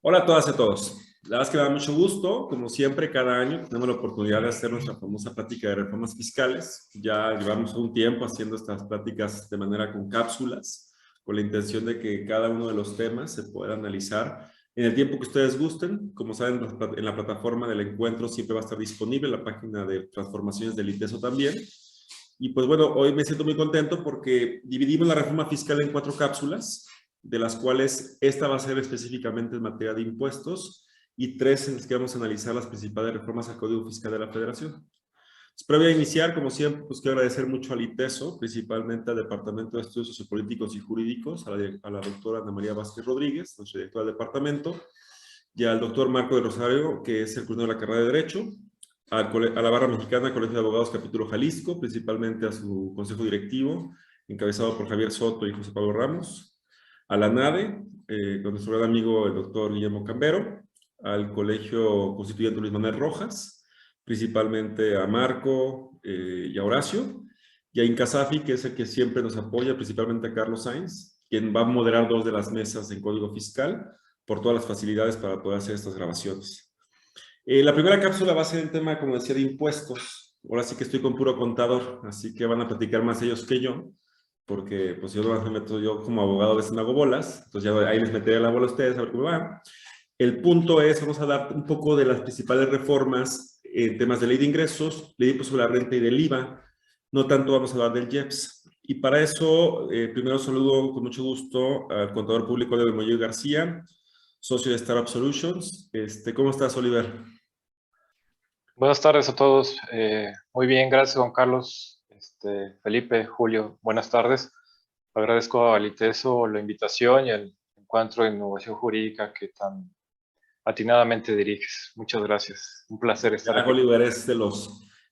Hola a todas y a todos. La verdad es que me da mucho gusto, como siempre, cada año tenemos la oportunidad de hacer nuestra famosa plática de reformas fiscales. Ya llevamos un tiempo haciendo estas pláticas de manera con cápsulas, con la intención de que cada uno de los temas se pueda analizar en el tiempo que ustedes gusten. Como saben, en la plataforma del encuentro siempre va a estar disponible la página de transformaciones del ITESO también. Y pues bueno, hoy me siento muy contento porque dividimos la reforma fiscal en 4 cápsulas, de las cuales esta va a ser específicamente en materia de impuestos y 3 en las que vamos a analizar las principales reformas al Código Fiscal de la Federación. Entonces, previo a iniciar, como siempre, pues quiero agradecer mucho al ITESO, principalmente al Departamento de Estudios Sociopolíticos y Jurídicos, a la doctora Ana María Vázquez Rodríguez, nuestra directora del departamento, y al doctor Marco de Rosario, que es el coordinador de la carrera de Derecho, a la Barra Mexicana, Colegio de Abogados Capítulo Jalisco, principalmente a su consejo directivo, encabezado por Javier Soto y José Pablo Ramos, a la NADE, con nuestro gran amigo el doctor Guillermo Cambero, al Colegio Constituyente Luis Manuel Rojas, principalmente a Marco y a Horacio, y a Incasafi, que es el que siempre nos apoya, principalmente a Carlos Sainz, quien va a moderar 2 de las mesas en Código Fiscal, por todas las facilidades para poder hacer estas grabaciones. La primera cápsula va a ser el tema, como decía, de impuestos. Ahora sí que estoy con puro contador, así que van a platicar más ellos que yo, porque pues yo me meto, yo como abogado a veces me hago bolas, entonces ya ahí les meteré la bola a ustedes a ver cómo va. El punto es, vamos a dar un poco de las principales reformas en temas de ley de ingresos, ley de impuesto sobre la renta y del IVA, no tanto vamos a hablar del IEPS. Y para eso, primero saludo con mucho gusto al contador público de Moyo García, socio de Startup Solutions. ¿Cómo estás, Oliver? Buenas tardes a todos. Muy bien, gracias Juan Carlos. Felipe, Julio, buenas tardes. Agradezco al ITESO la invitación y el encuentro de innovación jurídica que tan atinadamente diriges. Muchas gracias. Un placer estar Ya, aquí. Oliver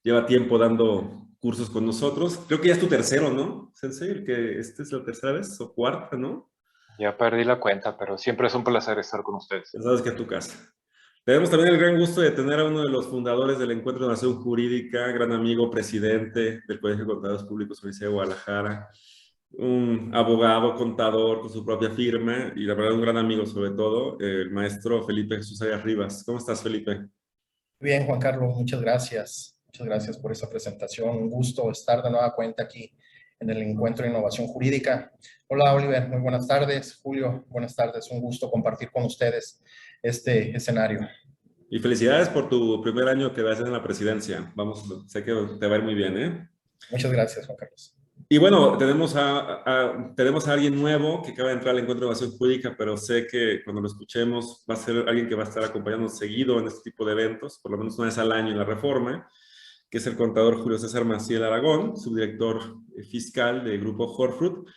lleva tiempo dando cursos con nosotros. Creo que ya es tu tercero, ¿no, Sensei? Esta es la tercera vez o cuarta, ¿no? Ya perdí la cuenta, pero siempre es un placer estar con ustedes. Ya sabes que es tu casa. Tenemos también el gran gusto de tener a uno de los fundadores del Encuentro de Nación Jurídica, gran amigo, presidente del Colegio de Contadores Públicos de la Universidad de Guadalajara, un abogado, contador con su propia firma y la verdad un gran amigo sobre todo, el maestro Felipe Jesús Arias Rivas. ¿Cómo estás, Felipe? Bien, Juan Carlos, muchas gracias. Muchas gracias por esa presentación. Un gusto estar de nueva cuenta aquí en el Encuentro de Innovación Jurídica. Hola, Oliver. Muy buenas tardes. Julio, buenas tardes. Un gusto compartir con ustedes este escenario. Y felicidades por tu primer año que vas en la presidencia. Vamos, sé que te va a ir muy bien, ¿eh? Muchas gracias, Juan Carlos. Y bueno, tenemos a alguien nuevo que acaba de entrar al Encuentro de Innovación Jurídica, pero sé que cuando lo escuchemos va a ser alguien que va a estar acompañándonos seguido en este tipo de eventos, por lo menos una vez al año en la Reforma, que es el contador Julio César Maciel Aragón, subdirector fiscal de Grupo Horfruit,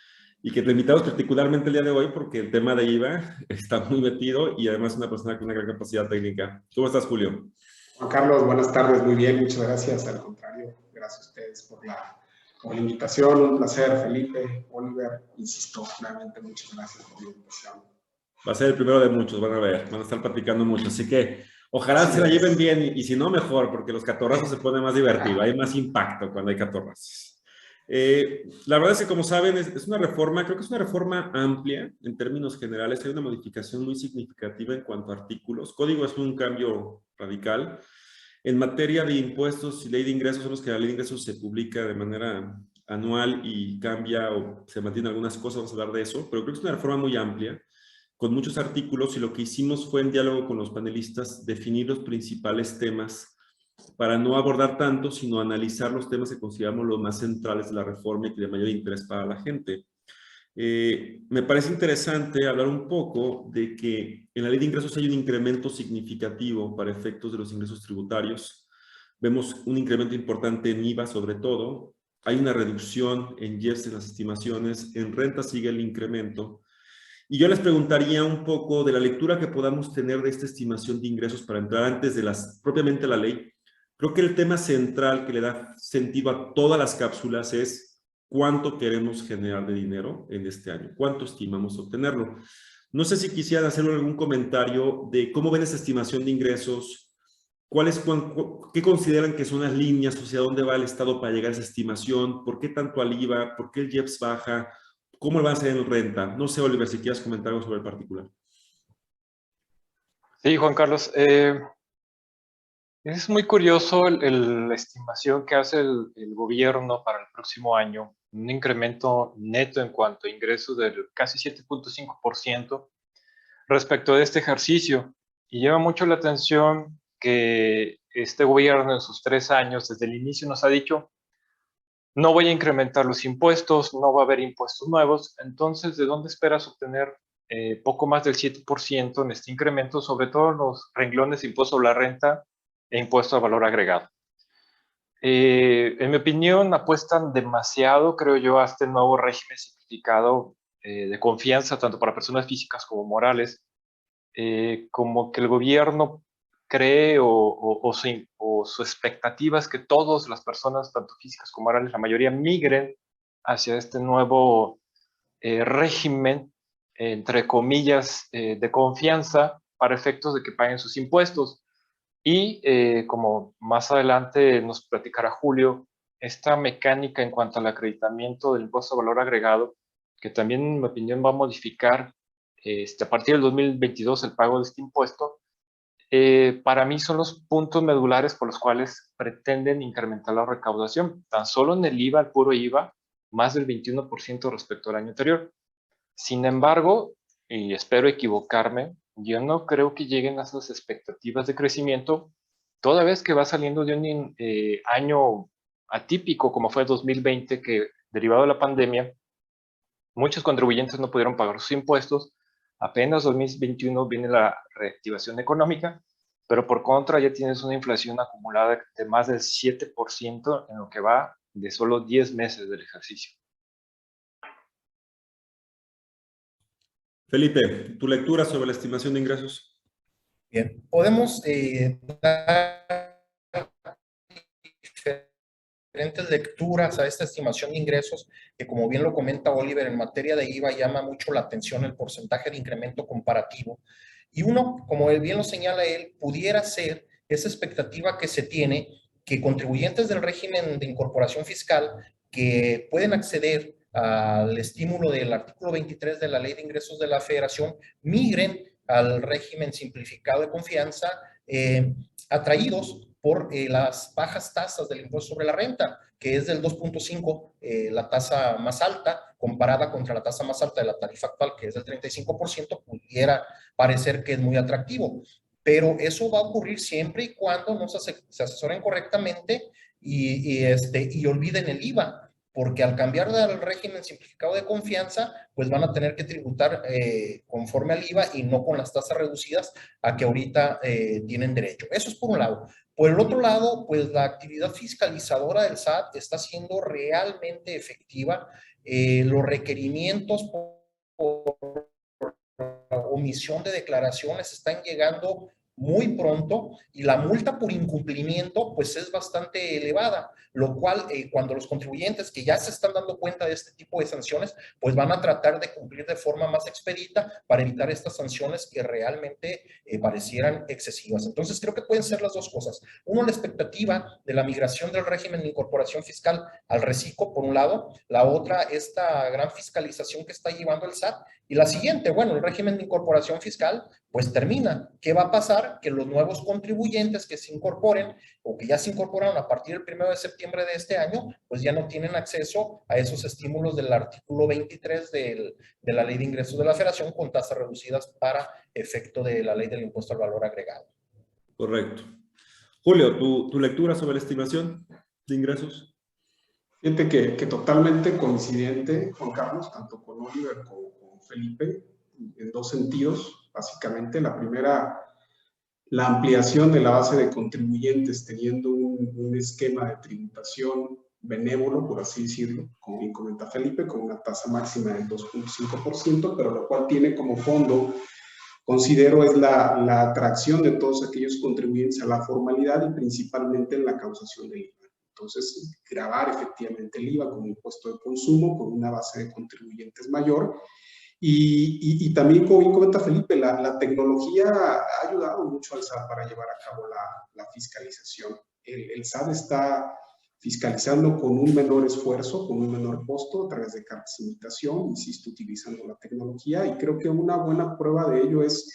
y que te invitamos particularmente el día de hoy porque el tema de IVA está muy metido y además es una persona con una gran capacidad técnica. ¿Cómo estás, Julio? Juan Carlos, buenas tardes, muy bien, muchas gracias. Al contrario, gracias a ustedes por la invitación. Un placer, Felipe, Oliver, insisto, realmente muchas gracias por la invitación. Va a ser el primero de muchos, van a ver, van a estar platicando mucho, así que ojalá se la lleven bien y si no, mejor, porque los catorrazos se ponen más divertido, hay más impacto cuando hay catorrazos. La verdad es que, como saben, es una reforma, creo que es una reforma amplia en términos generales, hay una modificación muy significativa en cuanto a artículos. Código es un cambio radical. En materia de impuestos y ley de ingresos, sabemos que la ley de ingresos se publica de manera anual y cambia o se mantienen algunas cosas, vamos a hablar de eso, pero creo que es una reforma muy amplia, con muchos artículos, y lo que hicimos fue en diálogo con los panelistas definir los principales temas para no abordar tanto, sino analizar los temas que consideramos los más centrales de la reforma y de mayor interés para la gente. Me parece interesante hablar un poco de que en la ley de ingresos hay un incremento significativo para efectos de los ingresos tributarios. Vemos un incremento importante en IVA sobre todo. Hay una reducción en IEPS en las estimaciones. En renta sigue el incremento. Y yo les preguntaría un poco de la lectura que podamos tener de esta estimación de ingresos para entrar antes de propiamente la ley. Creo que el tema central que le da sentido a todas las cápsulas es cuánto queremos generar de dinero en este año, cuánto estimamos obtenerlo. No sé si quisieran hacer algún comentario de cómo ven esa estimación de ingresos, qué consideran que son las líneas, hacia dónde va el Estado para llegar a esa estimación, por qué tanto al IVA, por qué el IEPS baja, cómo lo van a hacer en renta. No sé, Oliver, si quieres comentar algo sobre el particular. Sí, Juan Carlos. Es muy curioso la estimación que hace el gobierno para el próximo año, un incremento neto en cuanto a ingresos del casi 7.5% respecto de este ejercicio. Y llama mucho la atención que este gobierno en sus 3 años, desde el inicio, nos ha dicho: no voy a incrementar los impuestos, no va a haber impuestos nuevos. Entonces, ¿de dónde esperas obtener poco más del 7% en este incremento, sobre todo en los renglones de impuesto sobre la renta e impuesto a valor agregado? En mi opinión, apuestan demasiado, creo yo, a este nuevo régimen simplificado de confianza, tanto para personas físicas como morales, como que el gobierno cree o su expectativa es que todas las personas, tanto físicas como morales, la mayoría migren hacia este nuevo régimen, entre comillas, de confianza para efectos de que paguen sus impuestos. Y como más adelante nos platicará Julio, esta mecánica en cuanto al acreditamiento del impuesto a valor agregado, que también, en mi opinión, va a modificar a partir del 2022 el pago de este impuesto, para mí son los puntos medulares por los cuales pretenden incrementar la recaudación. Tan solo en el IVA, el puro IVA, más del 21% respecto al año anterior. Sin embargo, y espero equivocarme, yo no creo que lleguen a esas expectativas de crecimiento, toda vez que va saliendo de un año atípico como fue 2020, que derivado de la pandemia, muchos contribuyentes no pudieron pagar sus impuestos. Apenas 2021 viene la reactivación económica, pero por contra ya tienes una inflación acumulada de más del 7% en lo que va de solo 10 meses del ejercicio. Felipe, tu lectura sobre la estimación de ingresos. Bien, podemos dar diferentes lecturas a esta estimación de ingresos, que como bien lo comenta Oliver, en materia de IVA llama mucho la atención el porcentaje de incremento comparativo. Y uno, como bien lo señala él, pudiera ser esa expectativa que se tiene que contribuyentes del régimen de incorporación fiscal que pueden acceder al estímulo del artículo 23 de la Ley de Ingresos de la Federación migren al régimen simplificado de confianza, atraídos por las bajas tasas del impuesto sobre la renta, que es del 2.5, la tasa más alta, comparada contra la tasa más alta de la tarifa actual, que es del 35%, pudiera parecer que es muy atractivo. Pero eso va a ocurrir siempre y cuando no se asesoren correctamente y olviden el IVA, porque al cambiar al régimen simplificado de confianza, pues van a tener que tributar conforme al IVA y no con las tasas reducidas a que ahorita tienen derecho. Eso es por un lado. Por el otro lado, pues la actividad fiscalizadora del SAT está siendo realmente efectiva. Los requerimientos por omisión de declaraciones están llegando muy pronto y la multa por incumplimiento pues es bastante elevada, lo cual cuando los contribuyentes que ya se están dando cuenta de este tipo de sanciones pues van a tratar de cumplir de forma más expedita para evitar estas sanciones que realmente parecieran excesivas. Entonces creo que pueden ser las dos cosas. Uno, la expectativa de la migración del régimen de incorporación fiscal al reciclo, por un lado. La otra, esta gran fiscalización que está llevando el SAT. Y la siguiente, bueno, el régimen de incorporación fiscal pues termina. ¿Qué va a pasar? Que los nuevos contribuyentes que se incorporen o que ya se incorporaron a partir del 1 de septiembre de este año, pues ya no tienen acceso a esos estímulos del artículo 23 de la Ley de Ingresos de la Federación con tasas reducidas para efecto de la Ley del Impuesto al Valor Agregado. Correcto. Julio, ¿tu lectura sobre la estimación de ingresos? Fíjate que totalmente coincidente, Juan Carlos, tanto con Oliver como con Felipe, en dos sentidos, básicamente. La primera, la ampliación de la base de contribuyentes, teniendo un esquema de tributación benévolo, por así decirlo, como bien comenta Felipe, con una tasa máxima del 2.5%, pero lo cual tiene como fondo, considero, es la atracción de todos aquellos contribuyentes a la formalidad y principalmente en la causación del IVA. Entonces, gravar efectivamente el IVA como impuesto de consumo con una base de contribuyentes mayor. Y también, como bien comenta Felipe, la tecnología ha ayudado mucho al SAT para llevar a cabo la fiscalización. El SAT está fiscalizando con un menor esfuerzo, con un menor costo, a través de cartas de invitación, insisto, utilizando la tecnología. Y creo que una buena prueba de ello es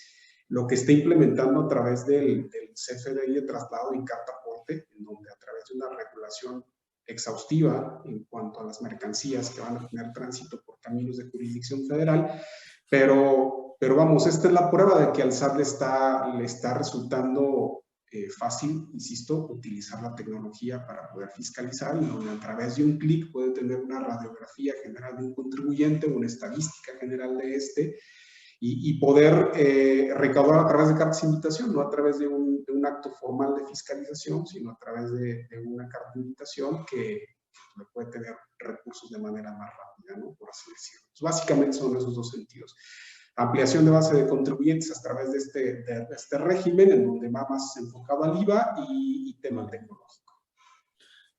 lo que está implementando a través del CFDI de traslado y carta aporte, en donde a través de una regulación exhaustiva en cuanto a las mercancías que van a tener tránsito por caminos de jurisdicción federal, pero vamos, esta es la prueba de que al SAT le está resultando fácil, insisto, utilizar la tecnología para poder fiscalizar, y donde a través de un clic puede tener una radiografía general de un contribuyente, una estadística general de este, y poder recaudar a través de cartas de invitación, no a través de un acto formal de fiscalización, sino a través de una carta de invitación que puede tener recursos de manera más rápida, ¿no? Por así decirlo. Entonces, básicamente son esos dos sentidos. Ampliación de base de contribuyentes a través de este régimen, en donde va más enfocado al IVA y tema tecnológico.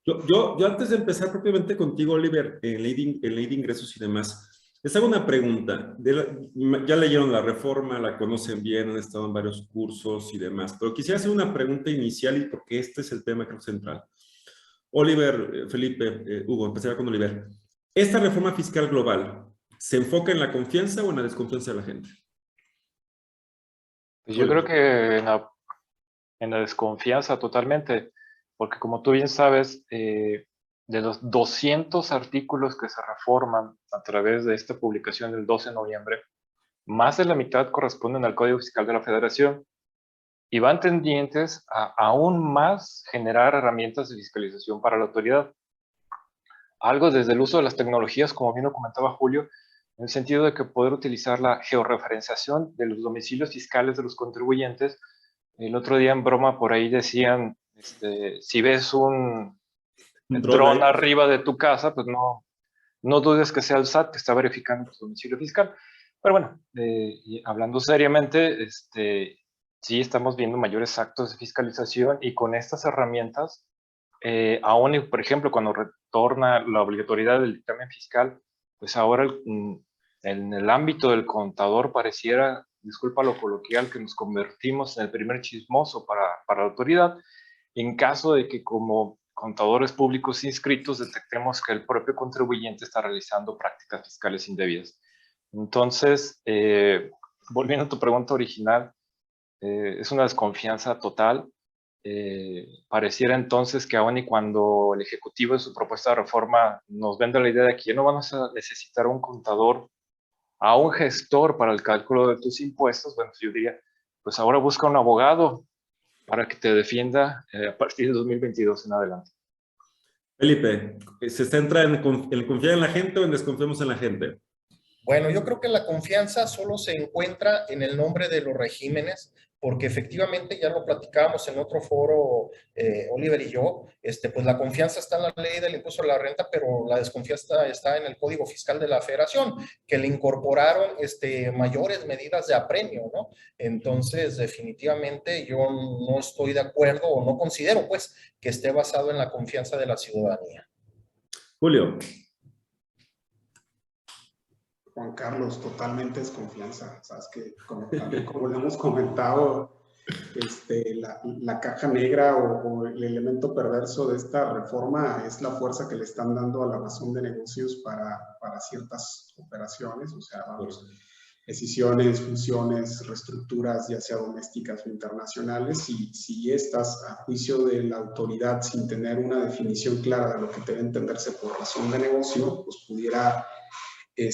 Yo antes de empezar propiamente contigo, Oliver, en ley de ingresos y demás, les hago una pregunta. Ya leyeron la reforma, la conocen bien, han estado en varios cursos y demás, pero quisiera hacer una pregunta inicial, y porque este es el tema, creo, central. Oliver, Felipe, Hugo, empezaré con Oliver. ¿Esta reforma fiscal global se enfoca en la confianza o en la desconfianza de la gente? Pues yo creo que en la desconfianza totalmente, porque como tú bien sabes, de los 200 artículos que se reforman a través de esta publicación del 12 de noviembre, más de la mitad corresponden al Código Fiscal de la Federación y van tendientes a aún más generar herramientas de fiscalización para la autoridad. Algo desde el uso de las tecnologías, como bien lo comentaba Julio, en el sentido de que poder utilizar la georreferenciación de los domicilios fiscales de los contribuyentes. El otro día en broma por ahí decían, si ves un dron arriba de tu casa, pues no dudes que sea el SAT que está verificando tu domicilio fiscal. Pero bueno, hablando seriamente, sí estamos viendo mayores actos de fiscalización, y con estas herramientas, aún, por ejemplo, cuando retorna la obligatoriedad del dictamen fiscal, pues ahora en el ámbito del contador pareciera, disculpa lo coloquial, que nos convertimos en el primer chismoso para la autoridad, en caso de que como contadores públicos inscritos detectemos que el propio contribuyente está realizando prácticas fiscales indebidas. Entonces, volviendo a tu pregunta original, es una desconfianza total. Pareciera entonces que aún y cuando el Ejecutivo en su propuesta de reforma nos vende la idea de que ya no vamos a necesitar un contador, a un gestor para el cálculo de tus impuestos, bueno, yo diría, pues ahora busca un abogado para que te defienda a partir de 2022 en adelante. Felipe, ¿se centra en confiar en la gente o en desconfiamos en la gente? Bueno, yo creo que la confianza solo se encuentra en el nombre de los regímenes, porque efectivamente ya lo platicábamos en otro foro, Oliver y yo, pues la confianza está en la ley del impuesto a la renta, pero la desconfianza está en el Código Fiscal de la Federación, que le incorporaron mayores medidas de apremio, ¿no? Entonces, definitivamente yo no estoy de acuerdo, o no considero, pues, que esté basado en la confianza de la ciudadanía. Julio. Juan Carlos, totalmente desconfianza. Sabes que como lo hemos comentado, la caja negra o el elemento perverso de esta reforma es la fuerza que le están dando a la razón de negocios para ciertas operaciones, o sea, vamos, escisiones, fusiones, reestructuras, ya sea domésticas o internacionales, y si estas, a juicio de la autoridad, sin tener una definición clara de lo que debe entenderse por razón de negocio, pues pudiera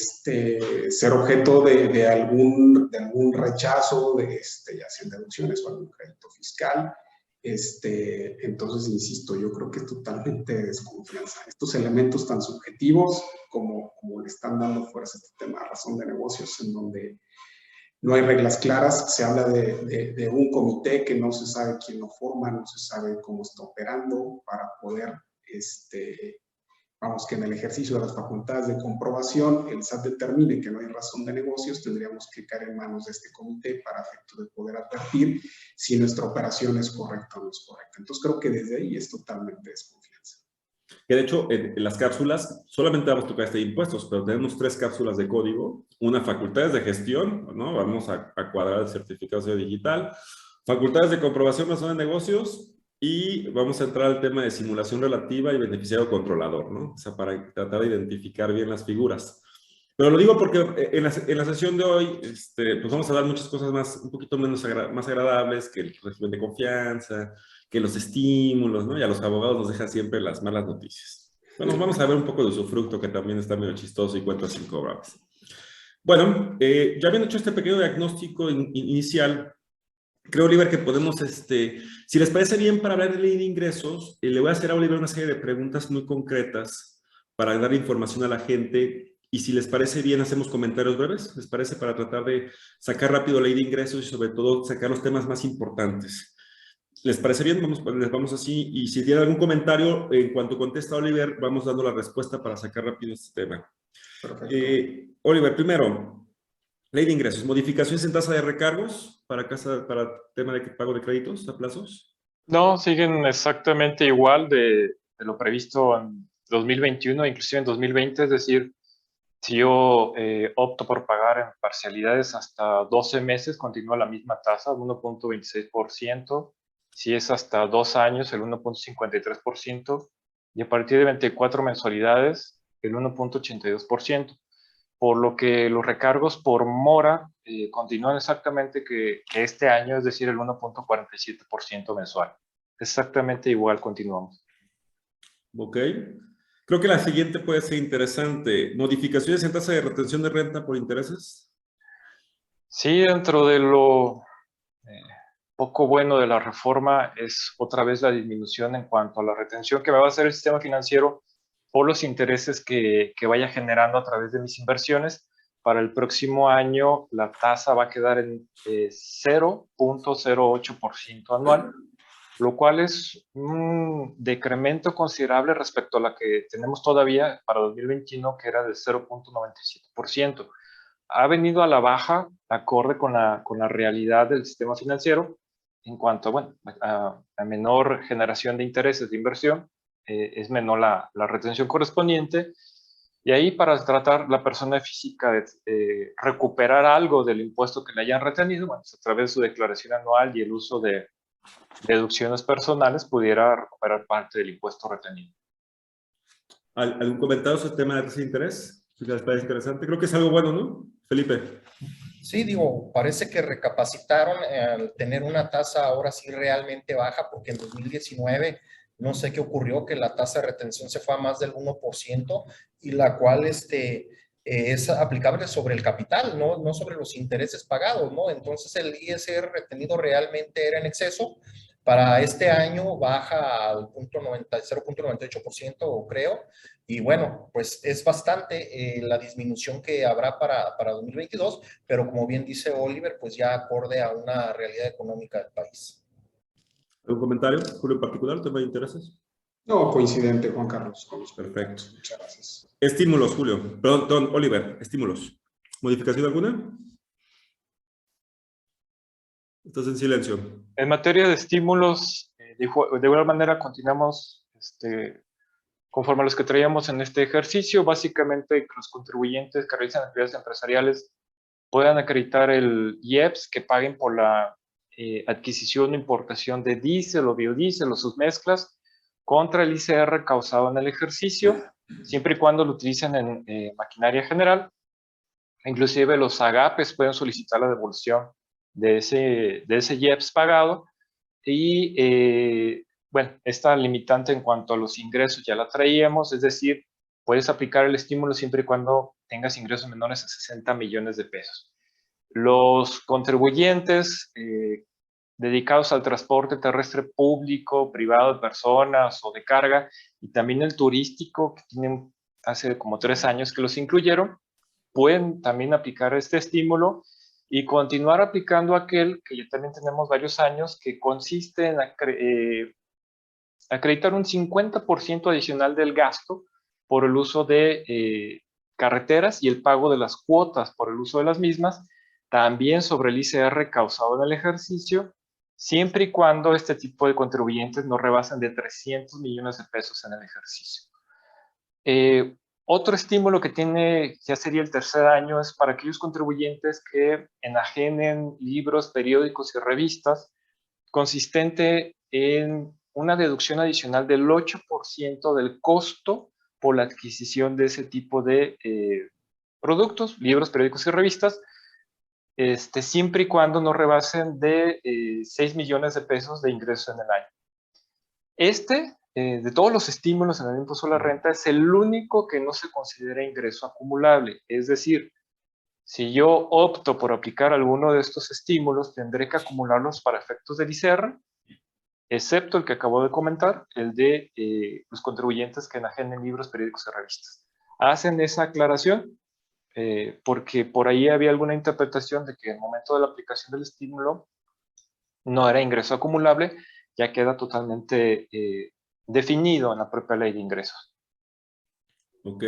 ser objeto de algún rechazo, ya sean deducciones o algún crédito fiscal. Entonces, insisto, yo creo que es totalmente desconfianza. Estos elementos tan subjetivos como le están dando fuerza a este tema de razón de negocios, en donde no hay reglas claras, se habla de un comité que no se sabe quién lo forma, no se sabe cómo está operando para poder vamos, que en el ejercicio de las facultades de comprobación el SAT determine que no hay razón de negocios, tendríamos que caer en manos de este comité para efecto de poder advertir si nuestra operación es correcta o no es correcta. Entonces creo que desde ahí es totalmente desconfianza. Que de hecho, en las cápsulas solamente vamos a tocar de impuestos, pero tenemos 3 cápsulas de código, una facultades de gestión, ¿no? Vamos a cuadrar el certificado digital, facultades de comprobación de razón de negocios, y vamos a entrar al tema de simulación relativa y beneficiario controlador, ¿no? O sea, para tratar de identificar bien las figuras. Pero lo digo porque en la sesión de hoy, pues vamos a dar muchas cosas más, un poquito menos más agradables, que el régimen de confianza, que los estímulos, ¿no? Y a los abogados nos dejan siempre las malas noticias. Bueno, vamos a ver un poco de usufructo, que también está medio chistoso y cuentas incobrables. Bueno, ya habiendo hecho este pequeño diagnóstico inicial, creo, Oliver, que podemos, si les parece bien para hablar de ley de ingresos, le voy a hacer a Oliver una serie de preguntas muy concretas para dar información a la gente, y si les parece bien, hacemos comentarios breves, ¿les parece? Para tratar de sacar rápido ley de ingresos y sobre todo sacar los temas más importantes. ¿Les parece bien? Les vamos así, y si tiene algún comentario, en cuanto contesta Oliver, vamos dando la respuesta para sacar rápido este tema. Perfecto. Oliver, primero, ley de ingresos, modificaciones en tasa de recargos para tema de pago de créditos a plazos. No, siguen exactamente igual de lo previsto en 2021, inclusive en 2020, es decir, si yo opto por pagar en parcialidades hasta 12 meses, continúa la misma tasa, el 1.26%. Si es hasta 2 años, el 1.53%. Y a partir de 24 mensualidades, el 1.82%. Por lo que los recargos por mora continúan exactamente que este año, es decir, el 1.47% mensual. Exactamente igual continuamos. Ok. Creo que la siguiente puede ser interesante. ¿Modificaciones en tasa de retención de renta por intereses? Sí, dentro de lo poco bueno de la reforma es otra vez la disminución en cuanto a la retención que me va a hacer el sistema financiero por los intereses que vaya generando a través de mis inversiones. Para el próximo año la tasa va a quedar en 0.08% anual, lo cual es un decremento considerable respecto a la que tenemos todavía para 2021, que era del 0.97%. Ha venido a la baja, acorde con la realidad del sistema financiero, en cuanto bueno, a menor generación de intereses de inversión, es menor la retención correspondiente. Y ahí, para tratar la persona física de recuperar algo del impuesto que le hayan retenido, bueno, a través de su declaración anual y el uso de deducciones personales, pudiera recuperar parte del impuesto retenido. ¿Algún comentario sobre el tema de tasa de interés? Si les parece interesante. Creo que es algo bueno, ¿no, Felipe? Sí, digo, parece que recapacitaron al tener una tasa ahora sí realmente baja, porque en 2019 no sé qué ocurrió, que la tasa de retención se fue a más del 1%, y la cual es aplicable sobre el capital, ¿no? sobre los intereses pagados, ¿no? Entonces el ISR retenido realmente era en exceso. Para este año baja al 0.98%, creo, y bueno, pues es bastante la disminución que habrá para 2022, pero como bien dice Oliver, pues ya acorde a una realidad económica del país. ¿Algún comentario, Julio, en particular, tema de intereses? No, coincidente, Juan Carlos. Perfecto. Muchas gracias. Estímulos, Julio. Perdón, Oliver, estímulos. ¿Modificación alguna? Estás en silencio. En materia de estímulos, de igual manera continuamos conforme a los que traíamos en este ejercicio. Básicamente, que los contribuyentes que realizan actividades empresariales puedan acreditar el IEPS, que paguen por la adquisición o importación de diésel o biodiesel o sus mezclas, contra el ICR causado en el ejercicio, siempre y cuando lo utilicen en maquinaria general. Inclusive los AGAPES pueden solicitar la devolución de ese IEPS pagado. Y bueno, esta limitante en cuanto a los ingresos ya la traíamos, es decir, puedes aplicar el estímulo siempre y cuando tengas ingresos menores a 60 millones de pesos. Los contribuyentes dedicados al transporte terrestre público, privado de personas o de carga, y también el turístico, que tienen hace como 3 años que los incluyeron, pueden también aplicar este estímulo y continuar aplicando aquel que ya también tenemos varios años, que consiste en acreditar un 50% adicional del gasto por el uso de carreteras y el pago de las cuotas por el uso de las mismas, también sobre el ICR causado en el ejercicio, siempre y cuando este tipo de contribuyentes no rebasen de 300 millones de pesos en el ejercicio. Otro estímulo que tiene, ya sería el tercer año, es para aquellos contribuyentes que enajenen libros, periódicos y revistas, consistente en una deducción adicional del 8% del costo por la adquisición de ese tipo de productos, libros, periódicos y revistas, siempre y cuando no rebasen de 6 millones de pesos de ingresos en el año. De todos los estímulos en el impuesto a la renta, es el único que no se considera ingreso acumulable. Es decir, si yo opto por aplicar alguno de estos estímulos, tendré que acumularlos para efectos del ICR, excepto el que acabo de comentar, el de los contribuyentes que enajenen libros, periódicos y revistas. Hacen esa aclaración porque por ahí había alguna interpretación de que en el momento de la aplicación del estímulo no era ingreso acumulable, ya queda totalmente definido en la propia ley de ingresos. Ok.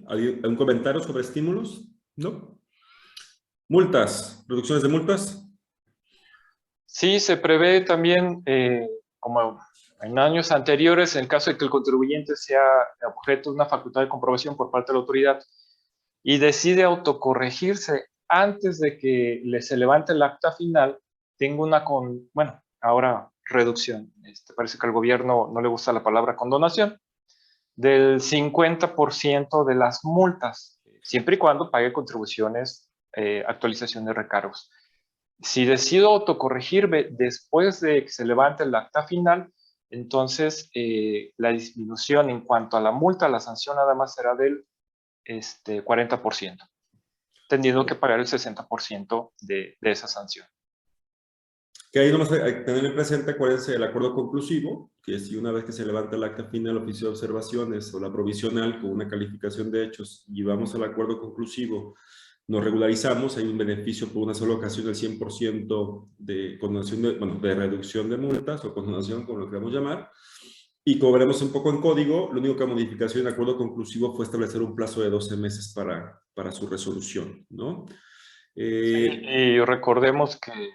¿Algún comentario sobre estímulos? ¿No? Multas, reducciones de multas. Sí, se prevé también, como en años anteriores, en el caso de que el contribuyente sea objeto de una facultad de comprobación por parte de la autoridad y decide autocorregirse antes de que se levante el acta final, tengo ahora reducción. Parece que al gobierno no le gusta la palabra condonación, del 50% de las multas, siempre y cuando pague contribuciones, actualización de recargos. Si decido autocorregirme después de que se levante el acta final, entonces la disminución en cuanto a la multa, la sanción nada más será del 40%, teniendo que pagar el 60% de esa sanción. Que ahí nomás hay que tener presente cuál es el acuerdo conclusivo, que si una vez que se levanta el acta final, el oficio de observaciones o la provisional con una calificación de hechos y vamos al acuerdo conclusivo, nos regularizamos, hay un beneficio por una sola ocasión del 100% de condonación de reducción de multas o condonación, como lo queramos llamar. Y como veremos un poco en código, lo único que modificación en el acuerdo conclusivo fue establecer un plazo de 12 meses para su resolución, ¿no? Sí, y recordemos que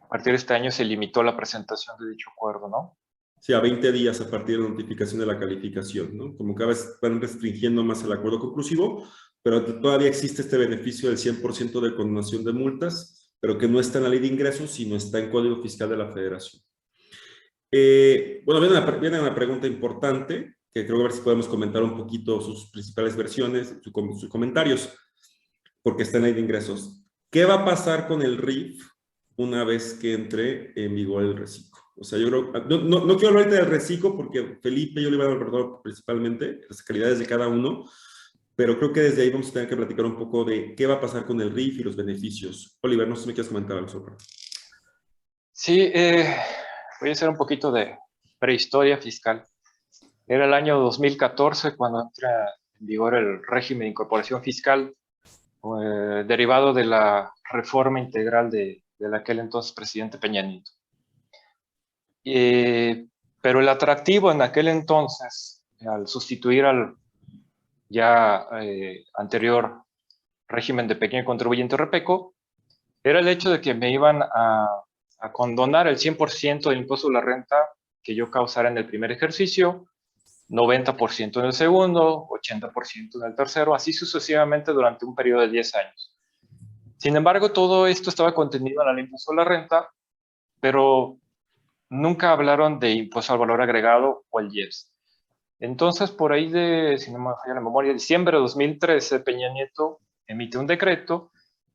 a partir de este año se limitó la presentación de dicho acuerdo, ¿no? Sí, a 20 días a partir de la notificación de la calificación, ¿no? Como cada vez van restringiendo más el acuerdo conclusivo, pero todavía existe este beneficio del 100% de condonación de multas, pero que no está en la ley de ingresos, sino está en Código Fiscal de la Federación. Bueno, viene una pregunta importante, que creo que a ver si podemos comentar un poquito sus principales versiones, sus comentarios, porque está en la ley de ingresos. ¿Qué va a pasar con el RIF una vez que entre en vigor el reciclo? O sea, yo creo, no quiero hablar ahorita del reciclo porque Felipe y yo le voy a hablar principalmente las calidades de cada uno, pero creo que desde ahí vamos a tener que platicar un poco de qué va a pasar con el RIF y los beneficios. Oliver, no sé si me quieres comentar algo sobre. Sí, voy a hacer un poquito de prehistoria fiscal. Era el año 2014 cuando entra en vigor el régimen de incorporación fiscal derivado de la reforma integral del aquel entonces presidente Peña Nieto. Pero el atractivo en aquel entonces, al sustituir al ya anterior régimen de pequeño contribuyente REPECO, era el hecho de que me iban a condonar el 100% del impuesto de la renta que yo causara en el primer ejercicio, 90% en el segundo, 80% en el tercero, así sucesivamente durante un periodo de 10 años. Sin embargo, todo esto estaba contenido en la ley de impuesto a la renta, pero nunca hablaron de impuesto al valor agregado o el IEPS. Entonces, por ahí si no me falla la memoria, diciembre de 2013, Peña Nieto emite un decreto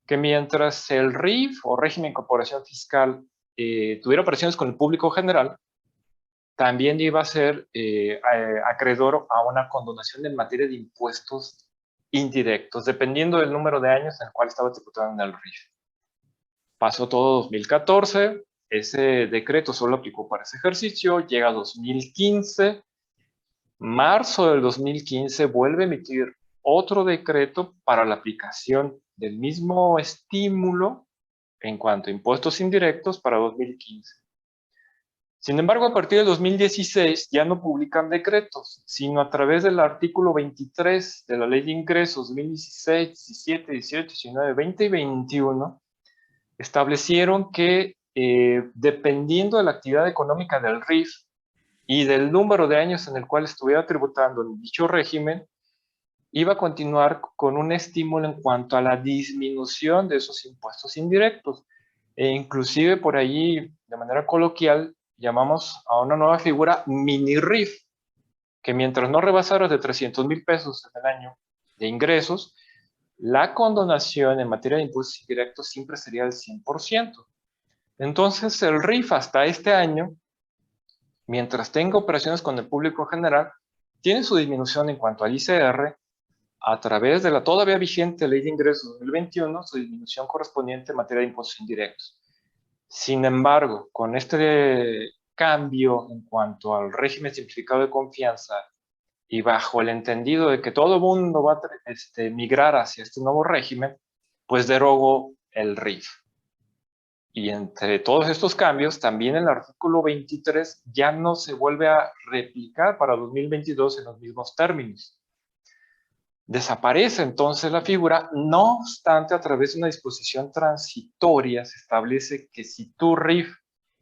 que mientras el RIF o régimen de incorporación fiscal tuviera operaciones con el público general, también iba a ser acreedor a una condonación en materia de impuestos indirectos, dependiendo del número de años en el cual estaba tributado en el RIF. Pasó todo 2014, ese decreto solo aplicó para ese ejercicio, llega 2015, marzo del 2015 vuelve a emitir otro decreto para la aplicación del mismo estímulo en cuanto a impuestos indirectos para 2015. Sin embargo, a partir del 2016 ya no publican decretos, sino a través del artículo 23 de la Ley de Ingresos 2016, 17, 18, 19, 20 y 21, establecieron que dependiendo de la actividad económica del RIF y del número de años en el cual estuviera tributando en dicho régimen, iba a continuar con un estímulo en cuanto a la disminución de esos impuestos indirectos. E inclusive por allí, de manera coloquial, llamamos a una nueva figura mini RIF, que mientras no rebasaras de 300,000 pesos en el año de ingresos, la condonación en materia de impuestos indirectos siempre sería el 100%. Entonces, el RIF hasta este año, mientras tenga operaciones con el público en general, tiene su disminución en cuanto al ICR a través de la todavía vigente Ley de Ingresos 2021, su disminución correspondiente en materia de impuestos indirectos. Sin embargo, con este cambio en cuanto al régimen simplificado de confianza y bajo el entendido de que todo el mundo va a migrar hacia este nuevo régimen, pues derogo el RIF. Y entre todos estos cambios, también el artículo 23 ya no se vuelve a replicar para 2022 en los mismos términos. Desaparece entonces la figura, no obstante, a través de una disposición transitoria se establece que si tu RIF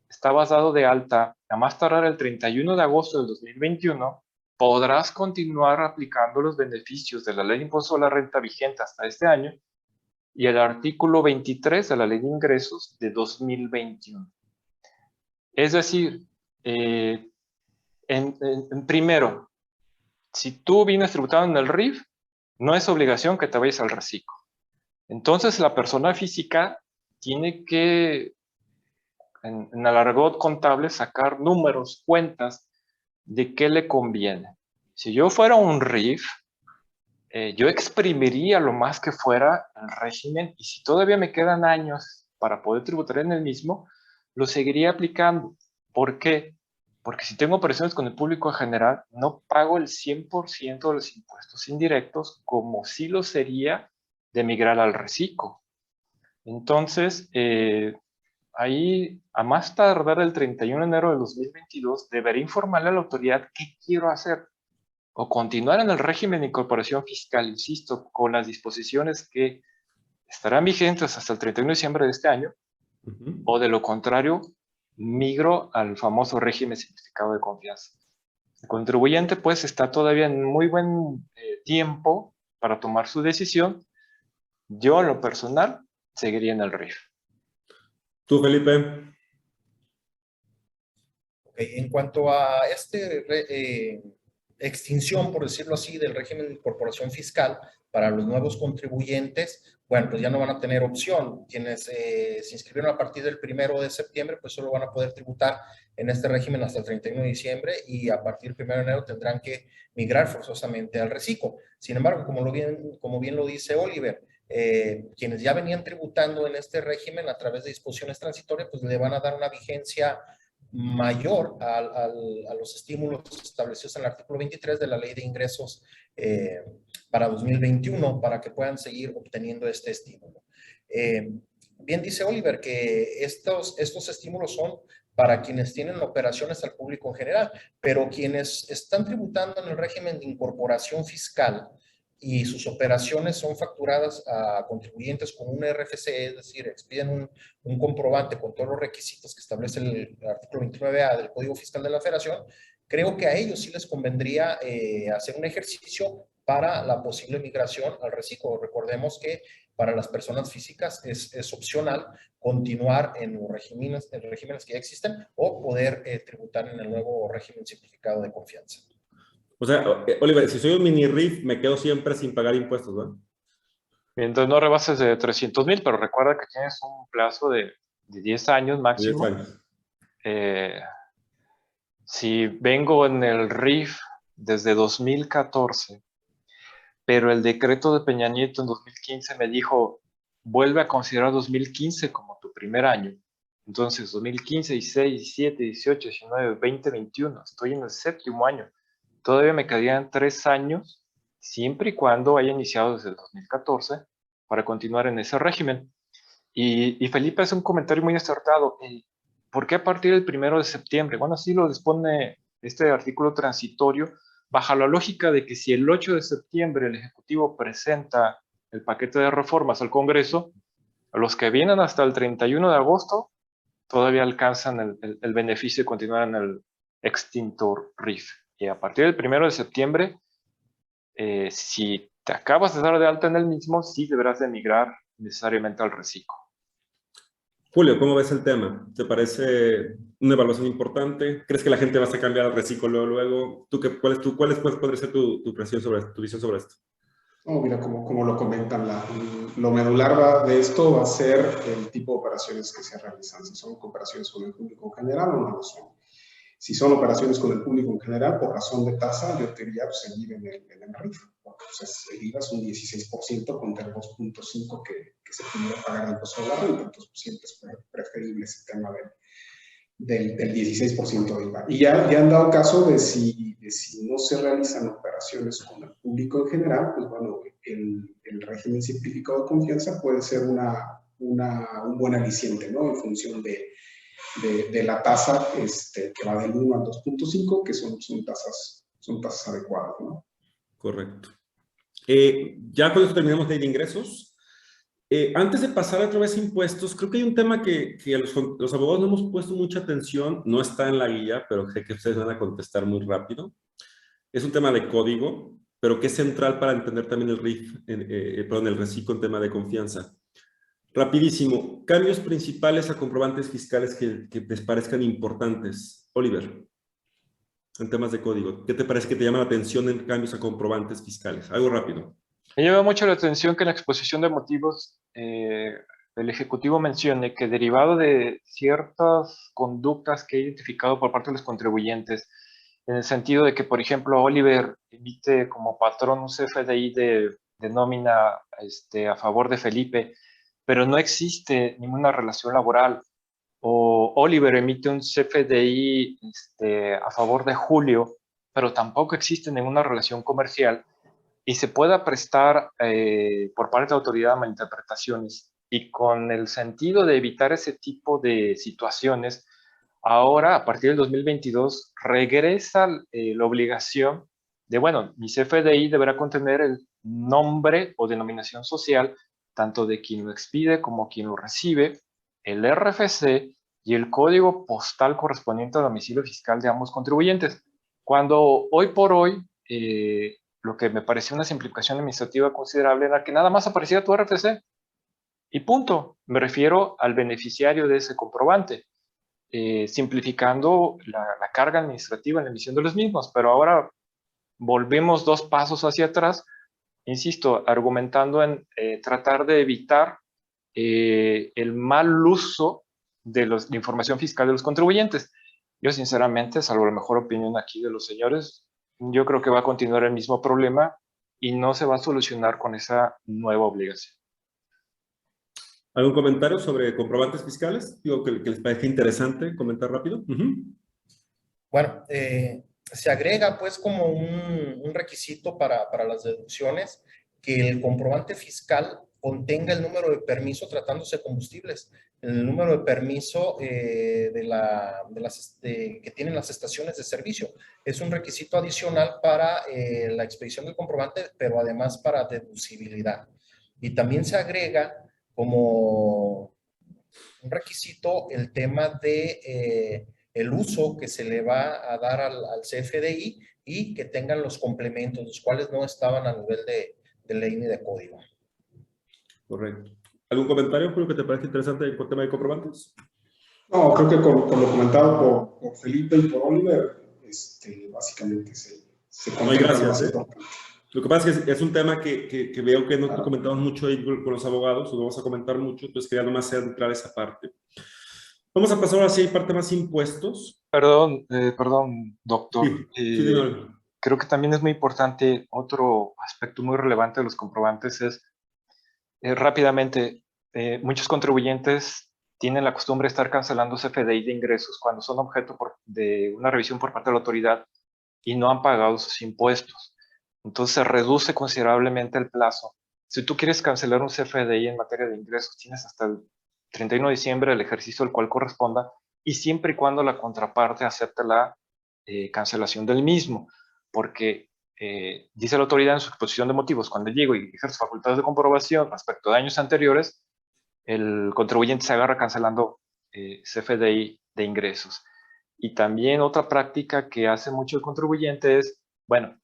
estabas dado de alta a más tardar el 31 de agosto del 2021, podrás continuar aplicando los beneficios de la Ley de Impuesto a la Renta vigente hasta este año y el artículo 23 de la Ley de Ingresos de 2021. Es decir, primero, si tú vienes tributado en el RIF, no es obligación que te vayas al reciclo. Entonces, la persona física tiene que, en el argot contable, sacar números, cuentas de qué le conviene. Si yo fuera un RIF, yo exprimiría lo más que fuera el régimen y si todavía me quedan años para poder tributar en el mismo, lo seguiría aplicando. ¿Por qué? Porque si tengo operaciones con el público en general, no pago el 100% de los impuestos indirectos como si lo sería de migrar al reciclo. Entonces, ahí, a más tardar el 31 de enero de 2022, deberé informarle a la autoridad qué quiero hacer. O continuar en el régimen de incorporación fiscal, insisto, con las disposiciones que estarán vigentes hasta el 31 de diciembre de este año, o de lo contrario, migro al famoso régimen simplificado de confianza. El contribuyente, pues, está todavía en muy buen tiempo para tomar su decisión. Yo, en lo personal, seguiría en el RIF. ¿Tú, Felipe? Okay. En cuanto a extinción, por decirlo así, del régimen de incorporación fiscal para los nuevos contribuyentes, bueno, pues ya no van a tener opción. Quienes se inscribieron a partir del 1 de septiembre, pues solo van a poder tributar en este régimen hasta el 31 de diciembre y a partir del 1 de enero tendrán que migrar forzosamente al reciclo. Sin embargo, como bien lo dice Oliver, quienes ya venían tributando en este régimen a través de disposiciones transitorias, pues le van a dar una vigencia mayor a los estímulos establecidos en el artículo 23 de la Ley de Ingresos para 2021 para que puedan seguir obteniendo este estímulo. Bien dice Oliver que estos estímulos son para quienes tienen operaciones al público en general, pero quienes están tributando en el régimen de incorporación fiscal y sus operaciones son facturadas a contribuyentes con un RFC, es decir, expiden un comprobante con todos los requisitos que establece el artículo 29A del Código Fiscal de la Federación, creo que a ellos sí les convendría hacer un ejercicio para la posible migración al reciclo. Recordemos que para las personas físicas es opcional continuar en los regímenes que ya existen o poder tributar en el nuevo régimen simplificado de confianza. O sea, Oliver, si soy un mini RIF, me quedo siempre sin pagar impuestos, ¿no? Entonces no rebases de 300,000, pero recuerda que tienes un plazo de 10 años máximo. 10 años. Si vengo en el RIF desde 2014, pero el decreto de Peña Nieto en 2015 me dijo, vuelve a considerar 2015 como tu primer año. Entonces, 2015, 16, 17, 18, 19, 20, 21, estoy en el 7º año. Todavía me quedarían 3 años, siempre y cuando haya iniciado desde el 2014, para continuar en ese régimen. Y Felipe hace un comentario muy acertado. ¿Por qué a partir del 1 de septiembre? Bueno, así lo dispone este artículo transitorio, bajo la lógica de que si el 8 de septiembre el Ejecutivo presenta el paquete de reformas al Congreso, los que vienen hasta el 31 de agosto todavía alcanzan el beneficio de continuar en el extinto RIF. Y a partir del 1 de septiembre, si te acabas de dar de alta en el mismo, sí deberás de migrar necesariamente al reciclo. Julio, ¿cómo ves el tema? ¿Te parece una evaluación importante? ¿Crees que la gente va a cambiar al reciclo luego? ¿Cuál podría ser tu visión sobre esto? No, mira, como lo comentan, lo medular de esto va a ser el tipo de operaciones que se realizan, si son operaciones con el público en general o no lo son. Si son operaciones con el público en general, por razón de tasa, yo te diría pues, seguir en el RIF, porque pues, el IVA es un 16% contra el 2.5% que se pudiera pagar el costo de la renta, entonces pues, siempre es preferible ese tema del 16% de IVA. Y ya han dado caso de si no se realizan operaciones con el público en general, pues bueno, el régimen simplificado de confianza puede ser un buen aliciente, ¿no? En función de la tasa que va del 1 al 2.5, que son tasas adecuadas, ¿no? Correcto. Ya con eso terminamos de ingresos. Antes de pasar otra vez a impuestos, creo que hay un tema que los abogados no hemos puesto mucha atención, no está en la guía, pero sé que ustedes van a contestar muy rápido. Es un tema de código, pero que es central para entender también el RIF, el reciclo en tema de confianza. Rapidísimo, cambios principales a comprobantes fiscales que les parezcan importantes. Oliver, en temas de código, ¿qué te parece que te llama la atención en cambios a comprobantes fiscales? Algo rápido. Me llama mucho la atención que en la exposición de motivos el Ejecutivo mencione que derivado de ciertas conductas que ha identificado por parte de los contribuyentes, en el sentido de que, por ejemplo, Oliver emite como patrón un CFDI de nómina a favor de Felipe, pero no existe ninguna relación laboral, o Oliver emite un CFDI a favor de Julio, pero tampoco existe ninguna relación comercial, y se pueda prestar por parte de la autoridad a malinterpretaciones. Y con el sentido de evitar ese tipo de situaciones, ahora, a partir del 2022, regresa la obligación de, bueno, mi CFDI deberá contener el nombre o denominación social, tanto de quien lo expide como quien lo recibe, el RFC y el código postal correspondiente al domicilio fiscal de ambos contribuyentes. Cuando hoy por hoy, lo que me pareció una simplificación administrativa considerable era que nada más aparecía tu RFC y punto. Me refiero al beneficiario de ese comprobante, simplificando la carga administrativa en la emisión de los mismos. Pero ahora volvemos 2 pasos hacia atrás, insisto, argumentando en tratar de evitar el mal uso de la información fiscal de los contribuyentes. Yo sinceramente, salvo la mejor opinión aquí de los señores, yo creo que va a continuar el mismo problema y no se va a solucionar con esa nueva obligación. ¿Algún comentario sobre comprobantes fiscales? Digo que les parece interesante comentar rápido. Bueno, se agrega pues como un requisito para las deducciones que el comprobante fiscal contenga el número de permiso tratándose de combustibles, el número de permiso que tienen las estaciones de servicio. Es un requisito adicional para la expedición del comprobante, pero además para deducibilidad. Y también se agrega como un requisito el tema de el uso que se le va a dar al CFDI y que tengan los complementos, los cuales no estaban a nivel de ley ni de código. Correcto. ¿Algún comentario por lo que te parece interesante en el tema de comprobantes? No, creo que con lo comentado por Felipe y por Oliver, básicamente se contempla lo más importante. Lo que pasa es que es un tema que veo que no te comentamos mucho ahí con los abogados, lo vamos a comentar mucho, entonces quería nomás centrar esa parte. Vamos a pasar ahora sí a parte más impuestos. Perdón, doctor. Sí, creo que también es muy importante, otro aspecto muy relevante de los comprobantes es, rápidamente, muchos contribuyentes tienen la costumbre de estar cancelando CFDI de ingresos cuando son objeto de una revisión por parte de la autoridad y no han pagado sus impuestos. Entonces se reduce considerablemente el plazo. Si tú quieres cancelar un CFDI en materia de ingresos, tienes hasta el 31 de diciembre el ejercicio al cual corresponda, y siempre y cuando la contraparte acepte la cancelación del mismo, porque dice la autoridad en su exposición de motivos, cuando llego y ejerzo facultades de comprobación respecto de años anteriores, el contribuyente se agarra cancelando CFDI de ingresos. Y también otra práctica que hace mucho el contribuyente es, bueno,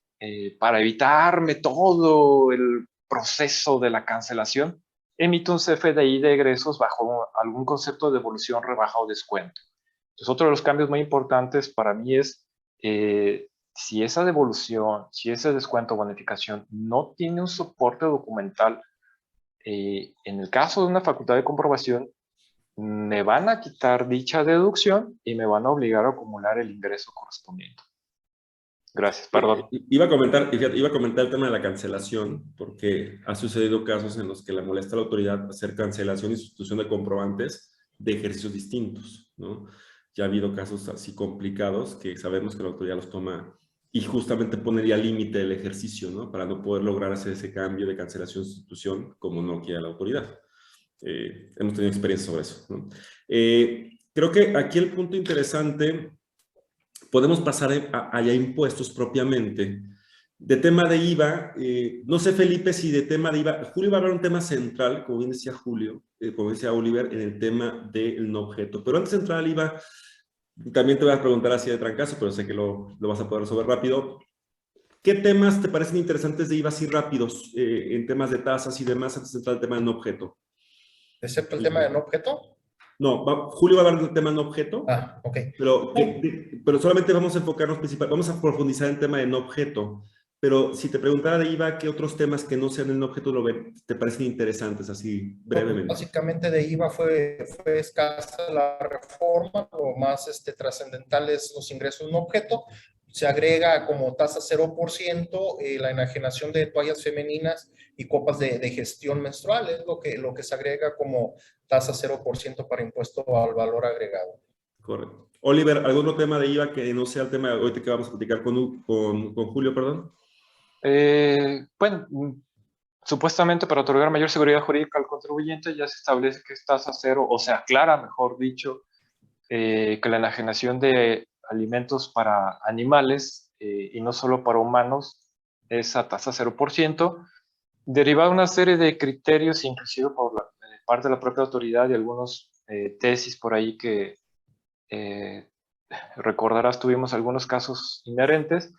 para evitarme todo el proceso de la cancelación, emite un CFDI de egresos bajo algún concepto de devolución, rebaja o descuento. Entonces, otro de los cambios muy importantes para mí es si esa devolución, si ese descuento o bonificación no tiene un soporte documental, en el caso de una facultad de comprobación, me van a quitar dicha deducción y me van a obligar a acumular el ingreso correspondiente. Gracias, perdón. Iba a comentar el tema de la cancelación, porque ha sucedido casos en los que le molesta a la autoridad hacer cancelación y sustitución de comprobantes de ejercicios distintos, ¿no? Ya ha habido casos así complicados que sabemos que la autoridad los toma y justamente ponería límite del ejercicio, ¿no? Para no poder lograr hacer ese cambio de cancelación y sustitución como no quiere la autoridad. Hemos tenido experiencia sobre eso, ¿no? Creo que aquí el punto interesante, podemos pasar allá impuestos propiamente. De tema de IVA, no sé, Felipe, si de tema de IVA, Julio va a hablar un tema central, como bien decía Julio, como decía Oliver, en el tema del no objeto. Pero antes de entrar al IVA, también te voy a preguntar así de trancazo, pero sé que lo vas a poder resolver rápido. ¿Qué temas te parecen interesantes de IVA así rápidos, en temas de tasas y demás, antes de entrar al tema del no objeto? ¿Excepto el tema de no objeto? No, Julio va a hablar del tema no objeto. Ah, ok. Pero solamente vamos a enfocarnos vamos a profundizar en el tema de no objeto. Pero si te preguntara de IVA, ¿qué otros temas que no sean el no objeto te parecen interesantes, así brevemente? Básicamente de IVA fue escasa la reforma, lo más trascendental es los ingresos no objeto. Se agrega como tasa 0% la enajenación de toallas femeninas y copas de gestión menstrual, es lo que se agrega como tasa 0% para impuesto al valor agregado. Correcto. Oliver, ¿algún otro tema de IVA que no sea el tema de hoy que vamos a platicar con Julio, perdón? Bueno, supuestamente para otorgar mayor seguridad jurídica al contribuyente ya se establece que es tasa cero, o se aclara, mejor dicho, que la enajenación de alimentos para animales y no solo para humanos es a tasa 0%, derivada de una serie de criterios, inclusive por parte de la propia autoridad y algunos tesis por ahí que recordarás, tuvimos algunos casos inherentes,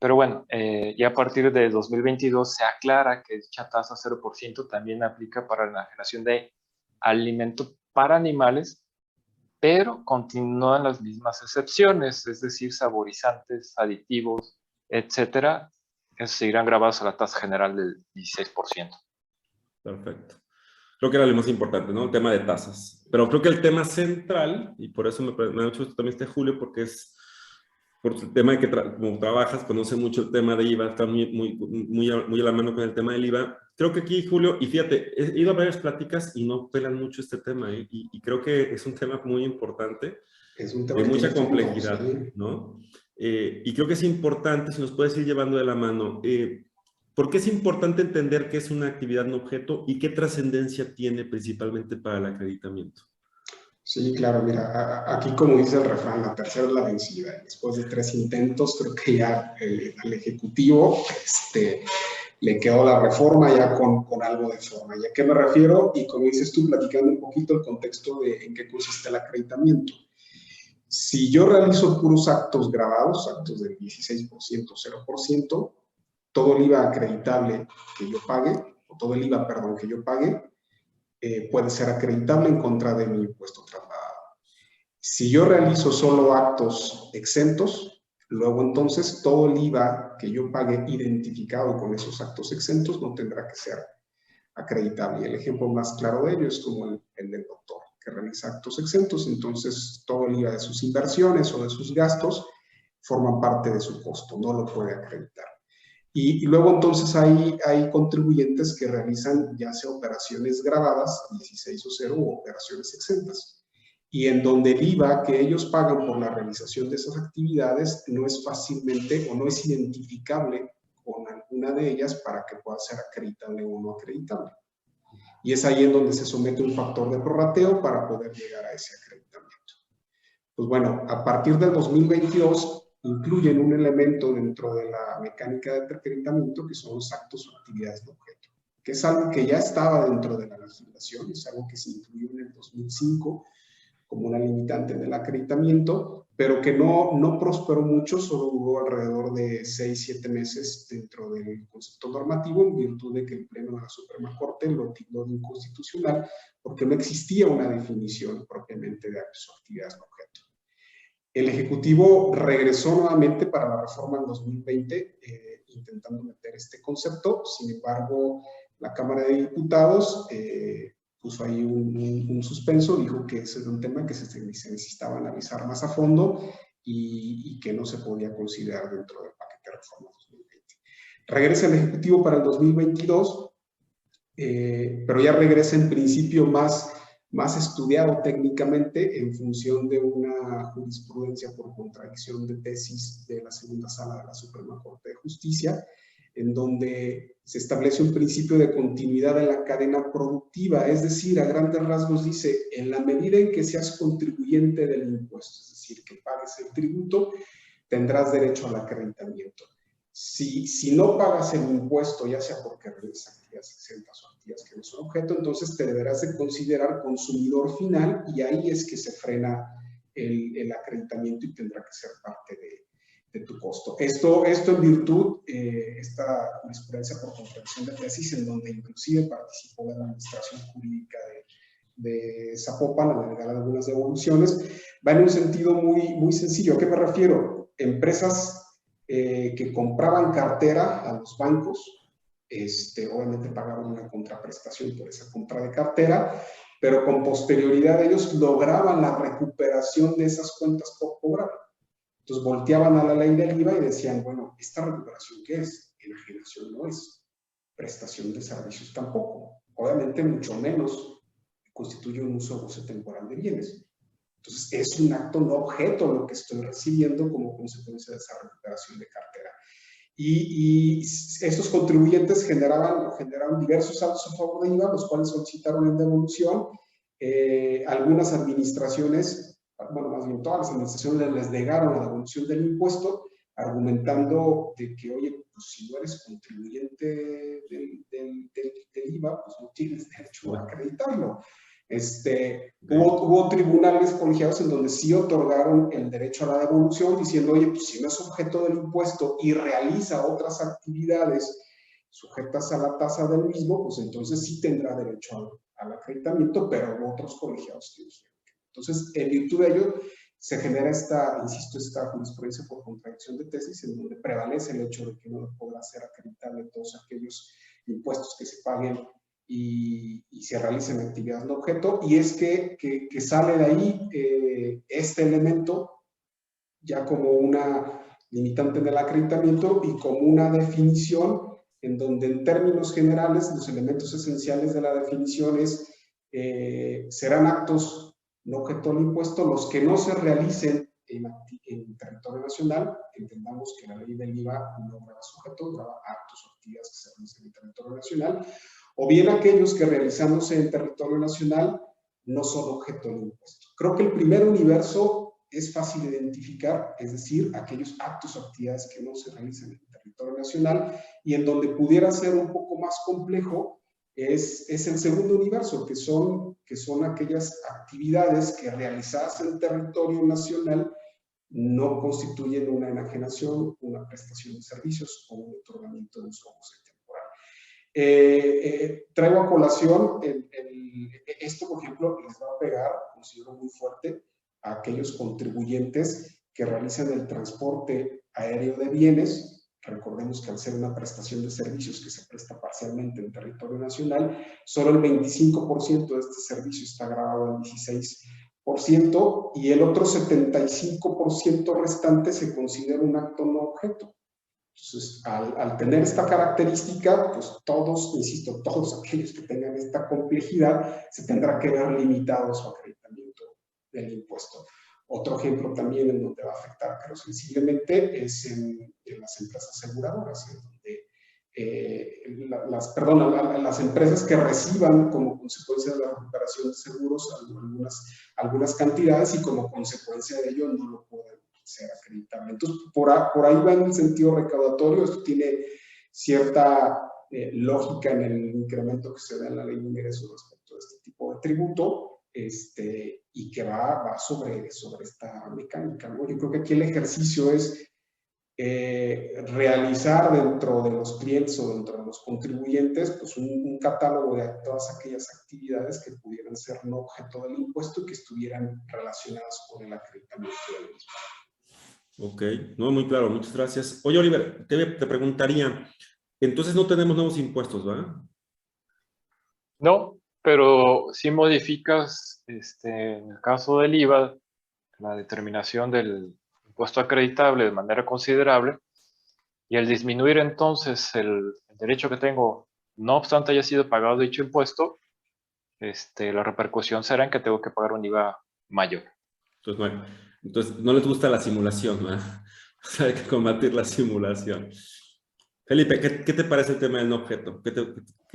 pero bueno, ya a partir de 2022 se aclara que dicha tasa 0% también aplica para la enajenación de alimento para animales, pero continúan las mismas excepciones, es decir, saborizantes, aditivos, etcétera, esos seguirán grabados a la tasa general del 16%. Perfecto. Creo que era lo más importante, ¿no? El tema de tasas. Pero creo que el tema central, y por eso me ha hecho esto también Julio, porque es por el tema de que como trabajas, conoce mucho el tema de IVA, está muy a la mano con el tema del IVA. Creo que aquí, Julio, y fíjate, he ido a varias pláticas y no pelan mucho este tema, ¿eh? Y creo que es un tema muy importante, es un tema de mucha complejidad, ¿sí? ¿no? Y creo que es importante, si nos puedes ir llevando de la mano, ¿por qué es importante entender qué es una actividad no objeto y qué trascendencia tiene principalmente para el acreditamiento? Sí, claro, mira, aquí como dice el refrán, la tercera es la vencida. Después de 3 intentos, creo que ya al Ejecutivo le quedó la reforma ya con algo de forma. ¿Y a qué me refiero? Y como dices tú, platicando un poquito el contexto de en qué consiste el acreditamiento. Si yo realizo puros actos grabados, actos del 16%, 0%, todo el IVA acreditable que yo pague, o todo el IVA, perdón, que yo pague, puede ser acreditable en contra de mi impuesto trasladado. Si yo realizo solo actos exentos, luego entonces todo el IVA que yo pague identificado con esos actos exentos no tendrá que ser acreditable. Y el ejemplo más claro de ello es como el del doctor, que realiza actos exentos, entonces todo el IVA de sus inversiones o de sus gastos forman parte de su costo, no lo puede acreditar. Y luego entonces hay contribuyentes que realizan ya sea operaciones grabadas, 16 o 0, o operaciones exentas. Y en donde el IVA que ellos pagan por la realización de esas actividades no es fácilmente o no es identificable con alguna de ellas para que pueda ser acreditable o no acreditable. Y es ahí en donde se somete un factor de prorrateo para poder llegar a ese acreditamiento. Pues bueno, a partir del 2022 incluyen un elemento dentro de la mecánica de acreditamiento que son los actos o actividades de objeto, que es algo que ya estaba dentro de la legislación, es algo que se incluyó en el 2005 como una limitante del acreditamiento, pero que no prosperó mucho, solo duró alrededor de 6-7 meses dentro del concepto normativo, en virtud de que el Pleno de la Suprema Corte lo tildó de inconstitucional, porque no existía una definición propiamente de actos o actividades de objeto. El Ejecutivo regresó nuevamente para la reforma en 2020, intentando meter este concepto. Sin embargo, la Cámara de Diputados puso ahí un suspenso, dijo que ese era un tema que se necesitaba analizar más a fondo y que no se podía considerar dentro del paquete de reforma 2020. Regresa el Ejecutivo para el 2022, pero ya regresa en principio más estudiado técnicamente en función de una jurisprudencia por contradicción de tesis de la segunda sala de la Suprema Corte de Justicia, en donde se establece un principio de continuidad en la cadena productiva, es decir, a grandes rasgos dice, en la medida en que seas contribuyente del impuesto, es decir, que pagues el tributo, tendrás derecho al acreditamiento. Si no pagas el impuesto, ya sea porque realizas actividades exentas o actividades que no son objeto, entonces te deberás de considerar consumidor final y ahí es que se frena el acreditamiento y tendrá que ser parte de tu costo. Esto en virtud, esta jurisprudencia por contradicción de tesis, en donde inclusive participó la administración jurídica de Zapopan al alegar algunas devoluciones, va en un sentido muy sencillo. ¿A qué me refiero? Empresas que compraban cartera a los bancos, obviamente pagaban una contraprestación por esa compra de cartera, pero con posterioridad ellos lograban la recuperación de esas cuentas por cobrar. Entonces volteaban a la ley del IVA y decían, bueno, ¿esta recuperación qué es? Enajenación no es, prestación de servicios tampoco, obviamente mucho menos constituye un uso o goce temporal de bienes. Entonces, es un acto no objeto lo que estoy recibiendo como consecuencia de esa recuperación de cartera. Y estos contribuyentes generaron diversos actos a favor de IVA, los cuales solicitaron en devolución. Algunas administraciones, bueno, más bien todas las administraciones les negaron la devolución del impuesto, argumentando de que, oye, pues si no eres contribuyente del IVA, pues no tienes derecho a acreditarlo. Hubo tribunales colegiados en donde sí otorgaron el derecho a la devolución, diciendo, oye, pues si no es objeto del impuesto y realiza otras actividades sujetas a la tasa del mismo, pues entonces sí tendrá derecho al acreditamiento, pero otros colegiados tienen. Entonces, en virtud de ello, se genera esta jurisprudencia por contradicción de tesis, en donde prevalece el hecho de que no podrá ser acreditable todos aquellos impuestos que se paguen y se realicen actividades de objeto, y es que sale de ahí este elemento ya como una limitante del acreditamiento y como una definición en donde en términos generales los elementos esenciales de la definición serán actos no objeto del impuesto los que no se realicen en territorio nacional. Entendamos que la ley del IVA no grava sujetos, grava actos o actividades que se realicen en territorio nacional, o bien aquellos que realizándose en territorio nacional no son objeto del impuesto. Creo que el primer universo es fácil de identificar, es decir, aquellos actos o actividades que no se realizan en el territorio nacional, y en donde pudiera ser un poco más complejo es el segundo universo, que son aquellas actividades que realizadas en el territorio nacional no constituyen una enajenación, una prestación de servicios o un otorgamiento de uso temporal. Traigo a colación esto, por ejemplo, les va a pegar, considero muy fuerte, a aquellos contribuyentes que realizan el transporte aéreo de bienes. Recordemos que al ser una prestación de servicios que se presta parcialmente en territorio nacional, solo el 25% de este servicio está gravado al 16%, y el otro 75% restante se considera un acto no objeto. Entonces, al tener esta característica, pues todos, insisto, todos aquellos que tengan esta complejidad, se tendrá que ver limitado su acreditamiento del impuesto. Otro ejemplo también en donde va a afectar, pero sensiblemente, es en las empresas aseguradoras, en donde las empresas que reciban como consecuencia de la recuperación de seguros algunas cantidades, y como consecuencia de ello no lo pueden ser acreditable. Entonces, por ahí va en el sentido recaudatorio. Esto tiene cierta lógica en el incremento que se da en la ley de ingresos respecto a este tipo de tributo, y que va sobre esta mecánica, ¿no? Yo creo que aquí el ejercicio es realizar dentro de los clientes o dentro de los contribuyentes pues un catálogo de todas aquellas actividades que pudieran ser no objeto del impuesto y que estuvieran relacionadas con el acreditamiento del mismo. Ok, no, muy claro, muchas gracias. Oye, Oliver, te preguntaría, entonces no tenemos nuevos impuestos, ¿verdad? No, pero si modificas, en el caso del IVA, la determinación del impuesto acreditable de manera considerable, y al disminuir entonces el derecho que tengo, no obstante haya sido pagado dicho impuesto, la repercusión será en que tengo que pagar un IVA mayor. Entonces no les gusta la simulación, ¿verdad? O sea, hay que combatir la simulación. Felipe, ¿qué te parece el tema del no objeto? ¿Qué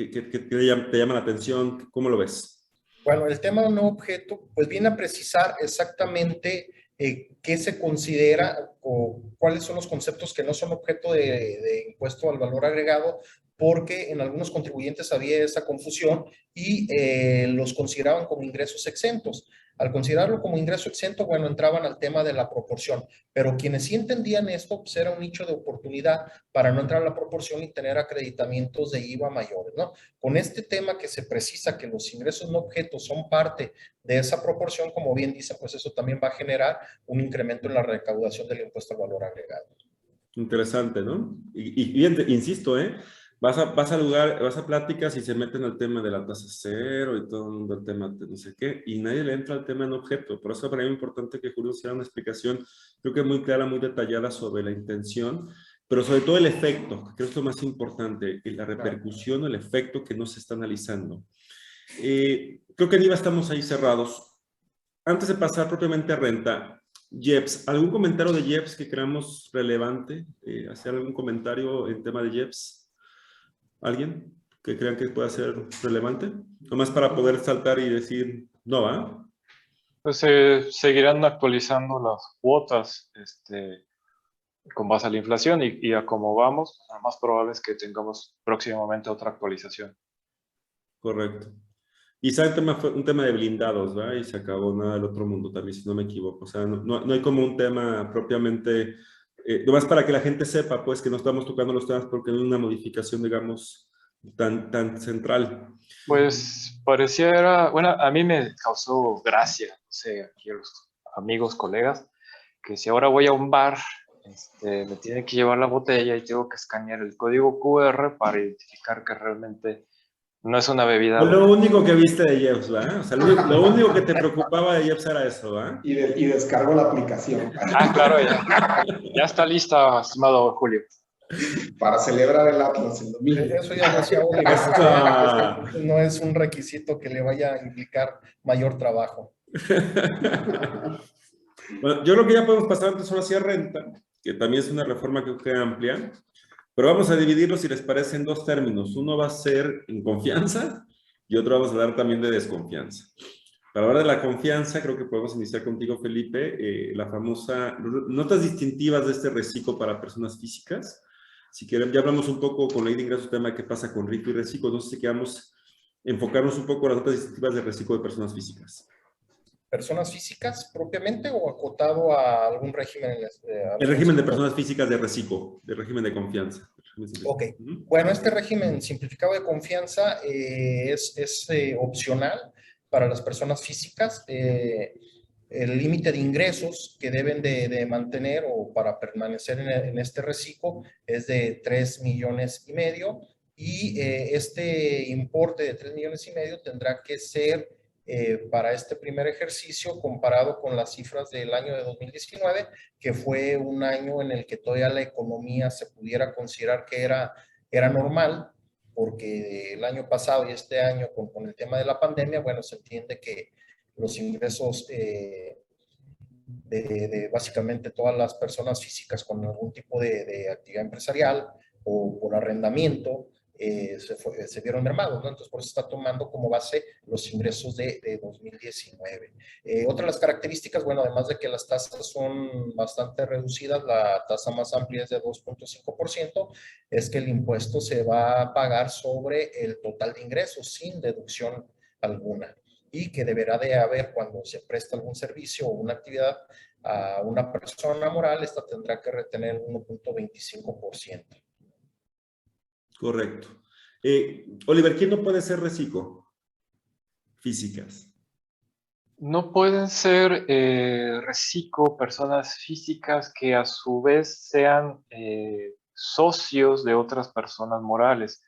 te llama la atención? ¿Cómo lo ves? Bueno, el tema del no objeto, pues viene a precisar exactamente qué se considera o cuáles son los conceptos que no son objeto de impuesto al valor agregado, porque en algunos contribuyentes había esa confusión y los consideraban como ingresos exentos. Al considerarlo como ingreso exento, bueno, entraban al tema de la proporción, pero quienes sí entendían esto, pues era un nicho de oportunidad para no entrar a la proporción y tener acreditamientos de IVA mayores, ¿no? Con este tema que se precisa que los ingresos no objetos son parte de esa proporción, como bien dice, pues eso también va a generar un incremento en la recaudación del impuesto al valor agregado. Interesante, ¿no? Y bien, insisto, ¿eh? Vas a pláticas y se meten al tema de la tasa cero y todo el mundo al tema de no sé qué, y nadie le entra al tema en objeto. Por eso para mí es importante que Julio hiciera una explicación, creo que muy clara, muy detallada sobre la intención, pero sobre todo el efecto, que creo que es lo más importante, y la repercusión, el efecto que no se está analizando. Creo que en IVA estamos ahí cerrados. Antes de pasar propiamente a renta, IEPS, ¿algún comentario de IEPS que creamos relevante? ¿Hacer algún comentario en tema de IEPS? ¿Alguien que crean que pueda ser relevante? Nomás para poder saltar y decir, no, ¿va? Pues seguirán actualizando las cuotas con base a la inflación y a cómo vamos, lo más probable es que tengamos próximamente otra actualización. Correcto. Y el tema fue un tema de blindados, ¿verdad? Y se acabó nada del otro mundo también, si no me equivoco. O sea, no hay como un tema propiamente, nomás para que la gente sepa, pues, que no estamos tocando los temas porque no hay una modificación, digamos, tan central. Pues pareciera, bueno, a mí me causó gracia, no sé, aquí a los amigos, colegas, que si ahora voy a un bar, me tienen que llevar la botella y tengo que escanear el código QR para identificar que realmente no es una bebida Fue lo alcohólica. único que viste de Jeps, ¿verdad? O sea, lo único que te preocupaba de Jeps era eso, ¿verdad? Y descargo la aplicación. Ah, claro, ya está lista, estimado Julio. Para celebrar el Atlas el domingo. Eso ya decía Oliver, no es un requisito que le vaya a implicar mayor trabajo. Bueno, yo creo que ya podemos pasar antes solo hacia renta, que también es una reforma que queda amplia, pero vamos a dividirlo, si les parece, en dos términos. Uno va a ser en confianza y otro vamos a hablar también de desconfianza. Para hablar de la confianza, creo que podemos iniciar contigo, Felipe, la famosa notas distintivas de este reciclo para personas físicas. Si quieren, ya hablamos un poco con Ley de Ingresos, tema de qué pasa con RICO y reciclo. No sé si queramos enfocarnos un poco en las notas distintivas de reciclo de personas físicas. ¿Personas físicas propiamente o acotado a algún régimen? El régimen de personas físicas de reciclo, de régimen de confianza. Ok, bueno, este régimen simplificado de confianza es opcional para las personas físicas. El límite de ingresos que deben de mantener o para permanecer en este reciclo es de 3,5 millones y este importe de 3,5 millones tendrá que ser para este primer ejercicio comparado con las cifras del año de 2019, que fue un año en el que todavía la economía se pudiera considerar que era normal, porque el año pasado y este año con el tema de la pandemia, bueno, se entiende que los ingresos de básicamente todas las personas físicas con algún tipo de actividad empresarial o por arrendamiento se vieron mermados, ¿no? Entonces, por eso está tomando como base los ingresos de 2019. Otra de las características, bueno, además de que las tasas son bastante reducidas, la tasa más amplia es de 2.5%, es que el impuesto se va a pagar sobre el total de ingresos sin deducción alguna. y que deberá de haber cuando se presta algún servicio o una actividad a una persona moral, esta tendrá que retener 1.25%. Correcto. Oliver, ¿quién no puede ser reciclo? Físicas. No pueden ser reciclo personas físicas que a su vez sean socios de otras personas morales.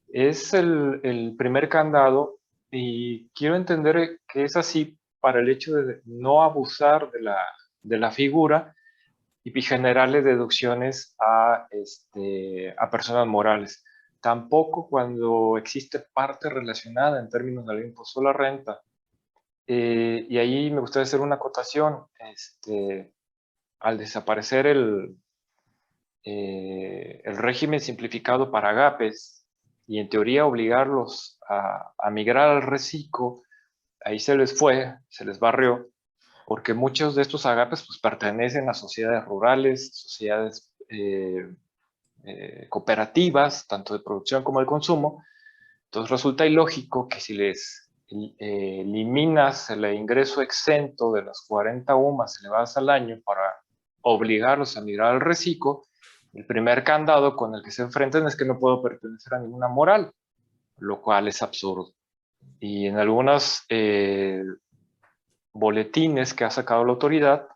Es el primer candado y quiero entender que es así para el hecho de no abusar de la figura y generarle deducciones a personas morales. Tampoco cuando existe parte relacionada en términos del impuesto a la renta. Y ahí me gustaría hacer una acotación. Al desaparecer el régimen simplificado para agapes y en teoría obligarlos a migrar al reciclo, ahí se les fue, se les barrió, porque muchos de estos agapes pues, pertenecen a sociedades rurales, sociedades cooperativas, tanto de producción como de consumo. Entonces resulta ilógico que si les eliminas el ingreso exento de las 40 UMAS elevadas al año para obligarlos a migrar al reciclo, el primer candado con el que se enfrentan es que no puedo pertenecer a ninguna moral, lo cual es absurdo. Y en algunos boletines que ha sacado la autoridad,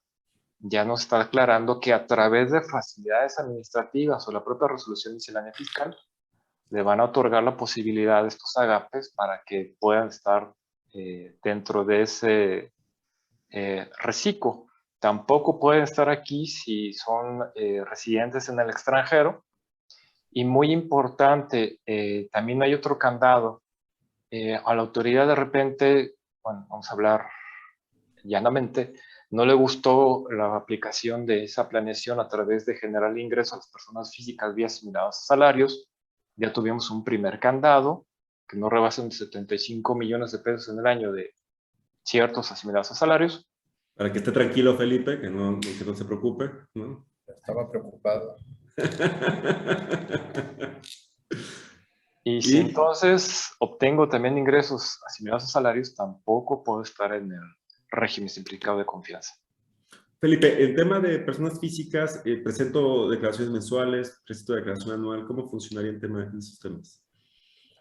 ya nos está aclarando que a través de facilidades administrativas o la propia resolución miscelánea fiscal, le van a otorgar la posibilidad de estos agapes para que puedan estar dentro de ese reciclo. Tampoco pueden estar aquí si son residentes en el extranjero. Y muy importante, también hay otro candado. A la autoridad de repente, bueno, vamos a hablar llanamente, no le gustó la aplicación de esa planeación a través de generar ingresos a las personas físicas vía asimilados a salarios. Ya tuvimos un primer candado que no rebasan 75 millones de pesos en el año de ciertos asimilados a salarios. Para que esté tranquilo, Felipe, que no se preocupe, ¿no? Estaba preocupado. Y si entonces obtengo también ingresos asimilados a salarios, tampoco puedo estar en el régimen simplificado de confianza. Felipe, el tema de personas físicas, presento declaraciones mensuales, presento declaración anual, ¿cómo funcionaría el tema de esos temas?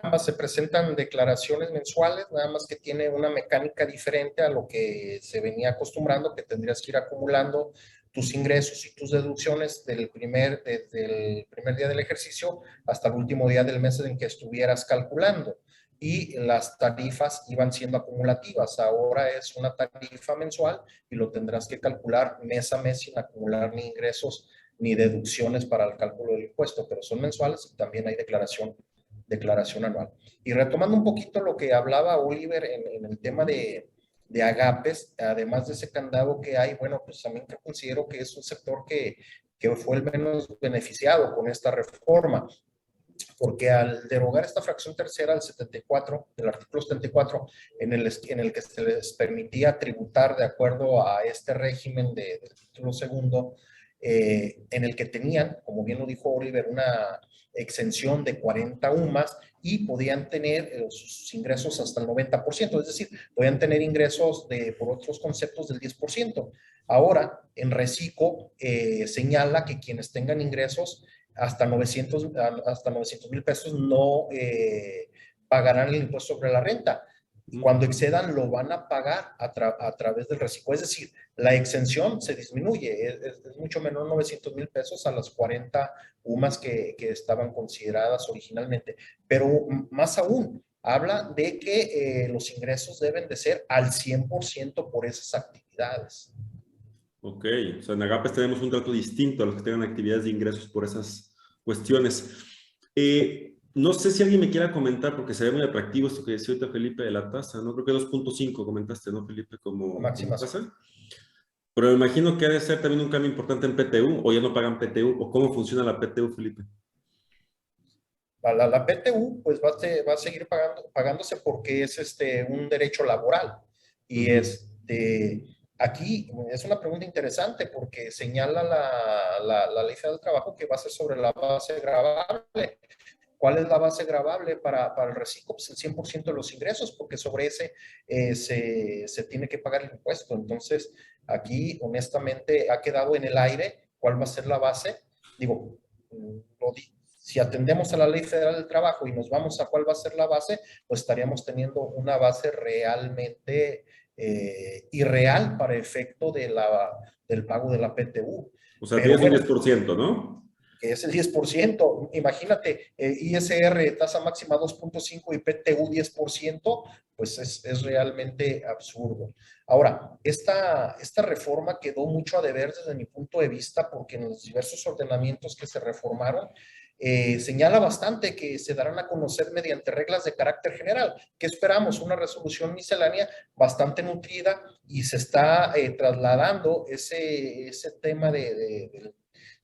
Ambas se presentan declaraciones mensuales, nada más que tiene una mecánica diferente a lo que se venía acostumbrando, que tendrías que ir acumulando tus ingresos y tus deducciones desde el primer día del ejercicio hasta el último día del mes en que estuvieras calculando. Y las tarifas iban siendo acumulativas. Ahora es una tarifa mensual y lo tendrás que calcular mes a mes sin acumular ni ingresos ni deducciones para el cálculo del impuesto, pero son mensuales y también hay declaración anual. Y retomando un poquito lo que hablaba Oliver en el tema de agapes, además de ese candado que hay, bueno, pues también considero que es un sector que fue el menos beneficiado con esta reforma, porque al derogar esta fracción tercera del 74, del artículo 74, en el que se les permitía tributar de acuerdo a este régimen del título segundo, en el que tenían, como bien lo dijo Oliver, una exención de 40 UMAS y podían tener sus ingresos hasta el 90%, es decir, podían tener ingresos por otros conceptos del 10%. Ahora, en Recico señala que quienes tengan ingresos hasta 900,000 pesos no pagarán el impuesto sobre la renta. Cuando excedan, lo van a pagar a través del reciclo. Es decir, la exención se disminuye. Es mucho menor 900,000 pesos a las 40 UMAS que estaban consideradas originalmente. Pero más aún, habla de que los ingresos deben de ser al 100% por esas actividades. Ok, o sea, en Agapes tenemos un trato distinto a los que tengan actividades de ingresos por esas cuestiones. No sé si alguien me quiera comentar, porque se ve muy atractivo esto que decía ahorita Felipe de la tasa, ¿no? Creo que 2.5 comentaste, ¿no, Felipe? Como máxima tasa. Pero me imagino que ha de ser también un cambio importante en PTU, o ya no pagan PTU, o cómo funciona la PTU, Felipe. La PTU pues va a seguir pagándose porque es un derecho laboral. Y aquí es una pregunta interesante porque señala la Ley Federal del Trabajo que va a ser sobre la base gravable. ¿Cuál es la base gravable para el reciclo? Pues el 100% de los ingresos, porque sobre ese se tiene que pagar el impuesto. Entonces, aquí honestamente ha quedado en el aire cuál va a ser la base. Digo, si atendemos a la Ley Federal del Trabajo y nos vamos a cuál va a ser la base, pues estaríamos teniendo una base realmente irreal para efecto del pago de la PTU. O sea, Pero tienes un bueno, 10%, ¿no? que es el 10%. Imagínate, ISR tasa máxima 2.5 y PTU 10%, pues es realmente absurdo. Ahora, esta reforma quedó mucho a deber desde mi punto de vista porque en los diversos ordenamientos que se reformaron, señala bastante que se darán a conocer mediante reglas de carácter general. ¿Qué esperamos? Una resolución miscelánea bastante nutrida y se está trasladando ese tema de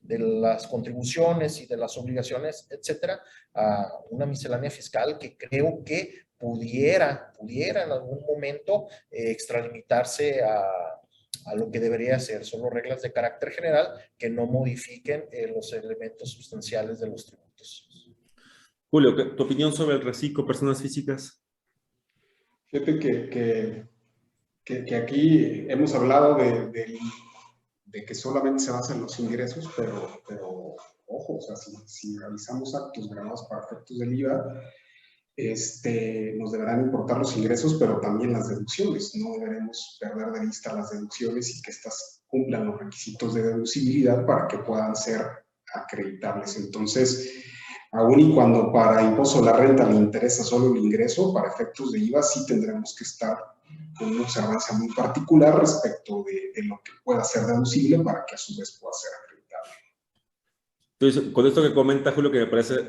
las contribuciones y de las obligaciones, etcétera, a una miscelánea fiscal que creo que pudiera en algún momento extralimitarse a lo que debería ser. Solo reglas de carácter general que no modifiquen los elementos sustanciales de los tributos. Julio, ¿tu opinión sobre el reciclo personas físicas? Fíjate que aquí hemos hablado de que solamente se basa en los ingresos, pero ojo, o sea, si realizamos actos gravados para efectos del IVA, nos deberán importar los ingresos, pero también las deducciones. No deberemos perder de vista las deducciones y que éstas cumplan los requisitos de deducibilidad para que puedan ser acreditables. Entonces, aun y cuando para impuesto a la renta le interesa solo el ingreso, para efectos de IVA sí tendremos que estar con una observancia muy particular respecto de lo que pueda ser deducible para que a su vez pueda ser acreditable. Entonces, con esto que comenta Julio, que me parece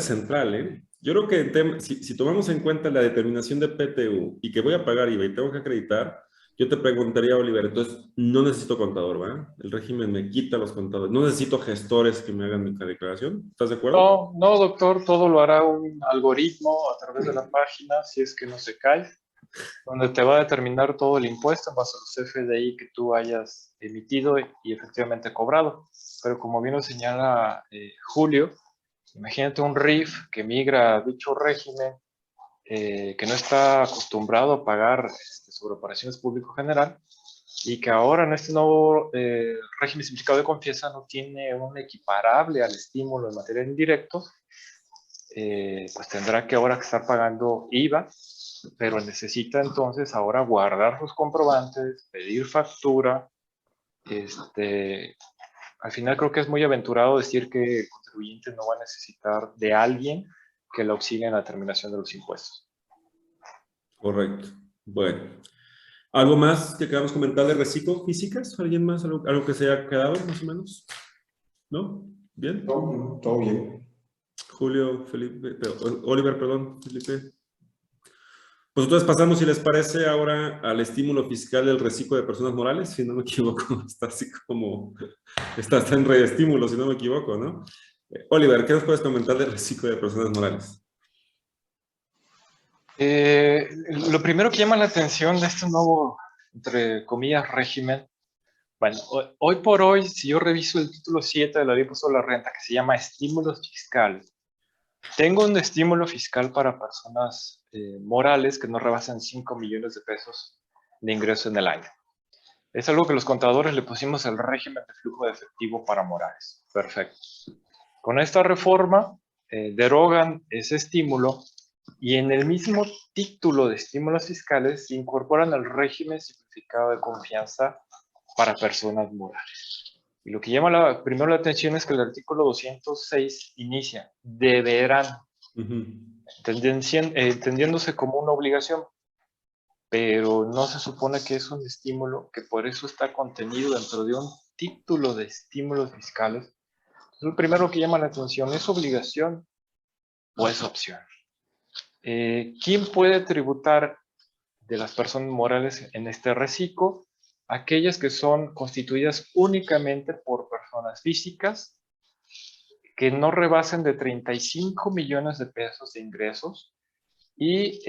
central, ¿eh? Yo creo que si tomamos en cuenta la determinación de PTU y que voy a pagar IVA y tengo que acreditar, yo te preguntaría, Oliver, entonces no necesito contador, ¿va? El régimen me quita los contadores. No necesito gestores que me hagan mi declaración. ¿Estás de acuerdo? No, no, doctor, todo lo hará un algoritmo a través de la página, si es que no se cae, donde te va a determinar todo el impuesto en base a los FDI que tú hayas emitido y efectivamente cobrado. Pero como bien lo señala Julio, imagínate un RIF que migra a dicho régimen, que no está acostumbrado a pagar sobre operaciones público general y que ahora en este nuevo régimen simplificado de confianza no tiene un equiparable al estímulo en materia de indirectos, pues tendrá que ahora estar pagando IVA, pero necesita entonces ahora guardar sus comprobantes, pedir factura. Al final creo que es muy aventurado decir que el contribuyente no va a necesitar de alguien que lo auxilie en la terminación de los impuestos. Correcto. Bueno. ¿Algo más que queramos comentar de reciclo físicas? ¿Alguien más? ¿Algo que se haya quedado más o menos? ¿No? ¿Bien? Todo bien. Julio, Felipe, Oliver, perdón, Felipe. Pues entonces pasamos, si les parece, ahora al estímulo fiscal del reciclo de personas morales, si no me equivoco, está así como, está en reestímulo, si no me equivoco, ¿no? Oliver, ¿qué nos puedes comentar del reciclo de personas morales? Lo primero que llama la atención de este nuevo, entre comillas, régimen, bueno, hoy por hoy, si yo reviso el título 7 de la Ley de Impuesto a la Renta, que se llama Estímulos Fiscales, tengo un estímulo fiscal para personas morales que no rebasan 5 millones de pesos de ingreso en el año. Es algo que los contadores le pusimos el régimen de flujo de efectivo para morales. Perfecto. Con esta reforma, derogan ese estímulo y en el mismo título de estímulos fiscales se incorporan el régimen simplificado de confianza para personas morales. Y lo que llama primero la atención es que el artículo 206 inicia, deberán, entendiéndose como una obligación, pero no se supone que es un estímulo, que por eso está contenido dentro de un título de estímulos fiscales. Entonces, lo primero que llama la atención, ¿es obligación o es opción? ¿Quién puede tributar de las personas morales en este reciclo? Aquellas que son constituidas únicamente por personas físicas que no rebasen de 35 millones de pesos de ingresos. Y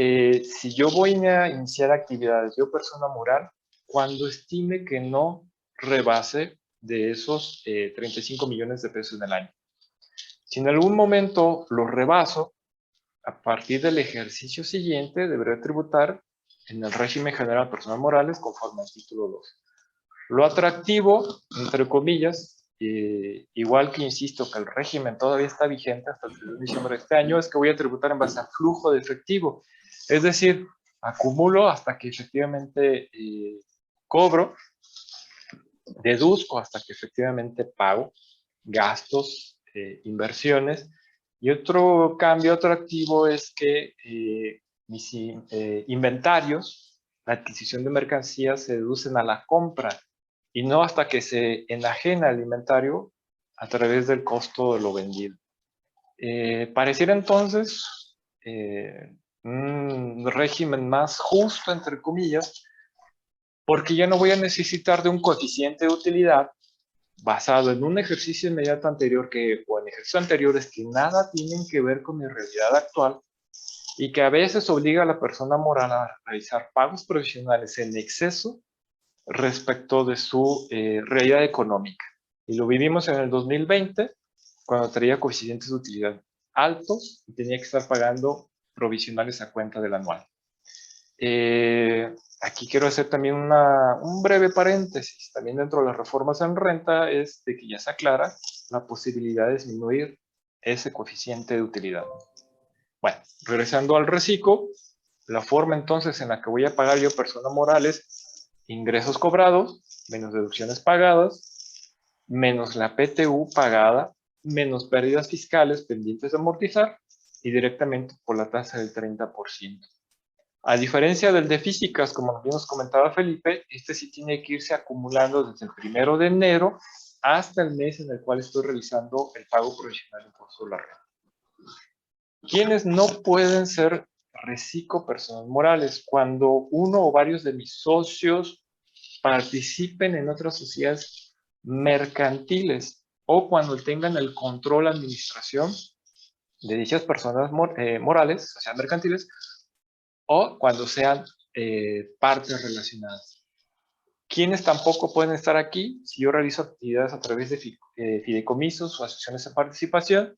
si yo voy a iniciar actividades, yo persona moral, cuando estime que no rebase de esos 35 millones de pesos en el año. Si en algún momento lo rebaso, a partir del ejercicio siguiente deberé tributar en el régimen general personal morales conforme al título 2. Lo atractivo, entre comillas, igual que insisto que el régimen todavía está vigente hasta el 31 de diciembre de este año, es que voy a tributar en base a flujo de efectivo. Es decir, acumulo hasta que efectivamente cobro, deduzco hasta que efectivamente pago gastos, inversiones. Y otro cambio atractivo es que mis inventarios, la adquisición de mercancías se deducen a la compra y no hasta que se enajena el inventario a través del costo de lo vendido. Pareciera entonces un régimen más justo, entre comillas, porque ya no voy a necesitar de un coeficiente de utilidad basado en un ejercicio inmediato anterior o en ejercicios anteriores que nada tienen que ver con mi realidad actual y que a veces obliga a la persona moral a realizar pagos provisionales en exceso respecto de su realidad económica. Y lo vivimos en el 2020, cuando traía coeficientes de utilidad altos y tenía que estar pagando provisionales a cuenta del anual. Aquí quiero hacer también un breve paréntesis. También dentro de las reformas en renta es de que ya se aclara la posibilidad de disminuir ese coeficiente de utilidad. Bueno, regresando al reciclo, la forma entonces en la que voy a pagar yo persona moral es ingresos cobrados, menos deducciones pagadas, menos la PTU pagada, menos pérdidas fiscales pendientes de amortizar y directamente por la tasa del 30%. A diferencia del de físicas, como bien nos comentaba Felipe, este sí tiene que irse acumulando desde el 1 de enero hasta el mes en el cual estoy realizando el pago provisional de impuesto a la renta. ¿Quiénes no pueden ser reciclo personas morales? Cuando uno o varios de mis socios participen en otras sociedades mercantiles o cuando tengan el control administración de dichas personas morales, sociedades mercantiles, o cuando sean partes relacionadas. ¿Quiénes tampoco pueden estar aquí? Si yo realizo actividades a través de fideicomisos o asociaciones de participación,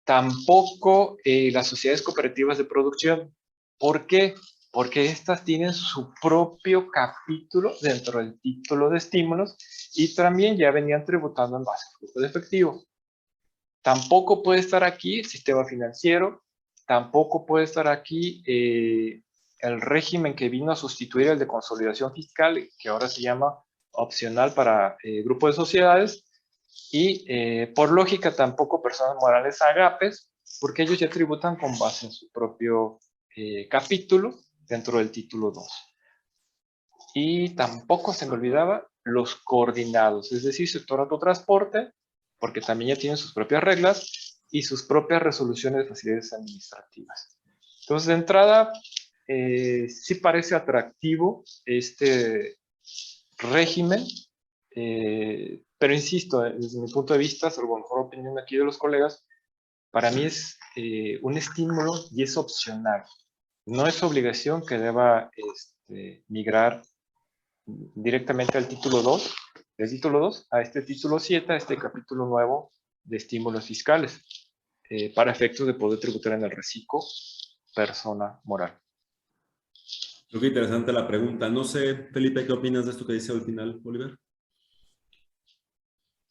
tampoco las sociedades cooperativas de producción. ¿Por qué? Porque estas tienen su propio capítulo dentro del título de estímulos y también ya venían tributando en base al flujo de efectivo. Tampoco puede estar aquí el sistema financiero, tampoco puede estar aquí el régimen que vino a sustituir el de consolidación fiscal, que ahora se llama opcional para grupo de sociedades, y por lógica tampoco personas morales agapes, porque ellos ya tributan con base en su propio capítulo dentro del título 2. Y tampoco se me olvidaba los coordinados, es decir, sector autotransporte, porque también ya tienen sus propias reglas y sus propias resoluciones de facilidades administrativas. Entonces, de entrada, sí parece atractivo este régimen, pero insisto, desde mi punto de vista, salvo la mejor opinión aquí de los colegas, para mí es un estímulo y es opcional. No es obligación que deba migrar directamente al título 2, del título 2 a este título 7, a este capítulo nuevo de estímulos fiscales, para efectos de poder tributar en el reciclo persona moral. Creo que interesante la pregunta. No sé, Felipe, ¿qué opinas de esto que dice al final, Oliver?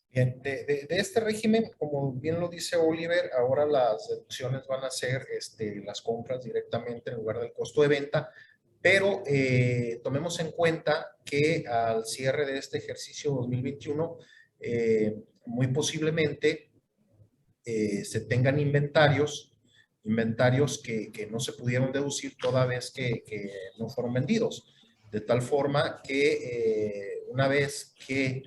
Bien, de este régimen, como bien lo dice Oliver, ahora las deducciones van a ser las compras directamente en lugar del costo de venta, pero tomemos en cuenta que al cierre de este ejercicio 2021, muy posiblemente se tengan inventarios que no se pudieron deducir toda vez que no fueron vendidos, de tal forma que una vez que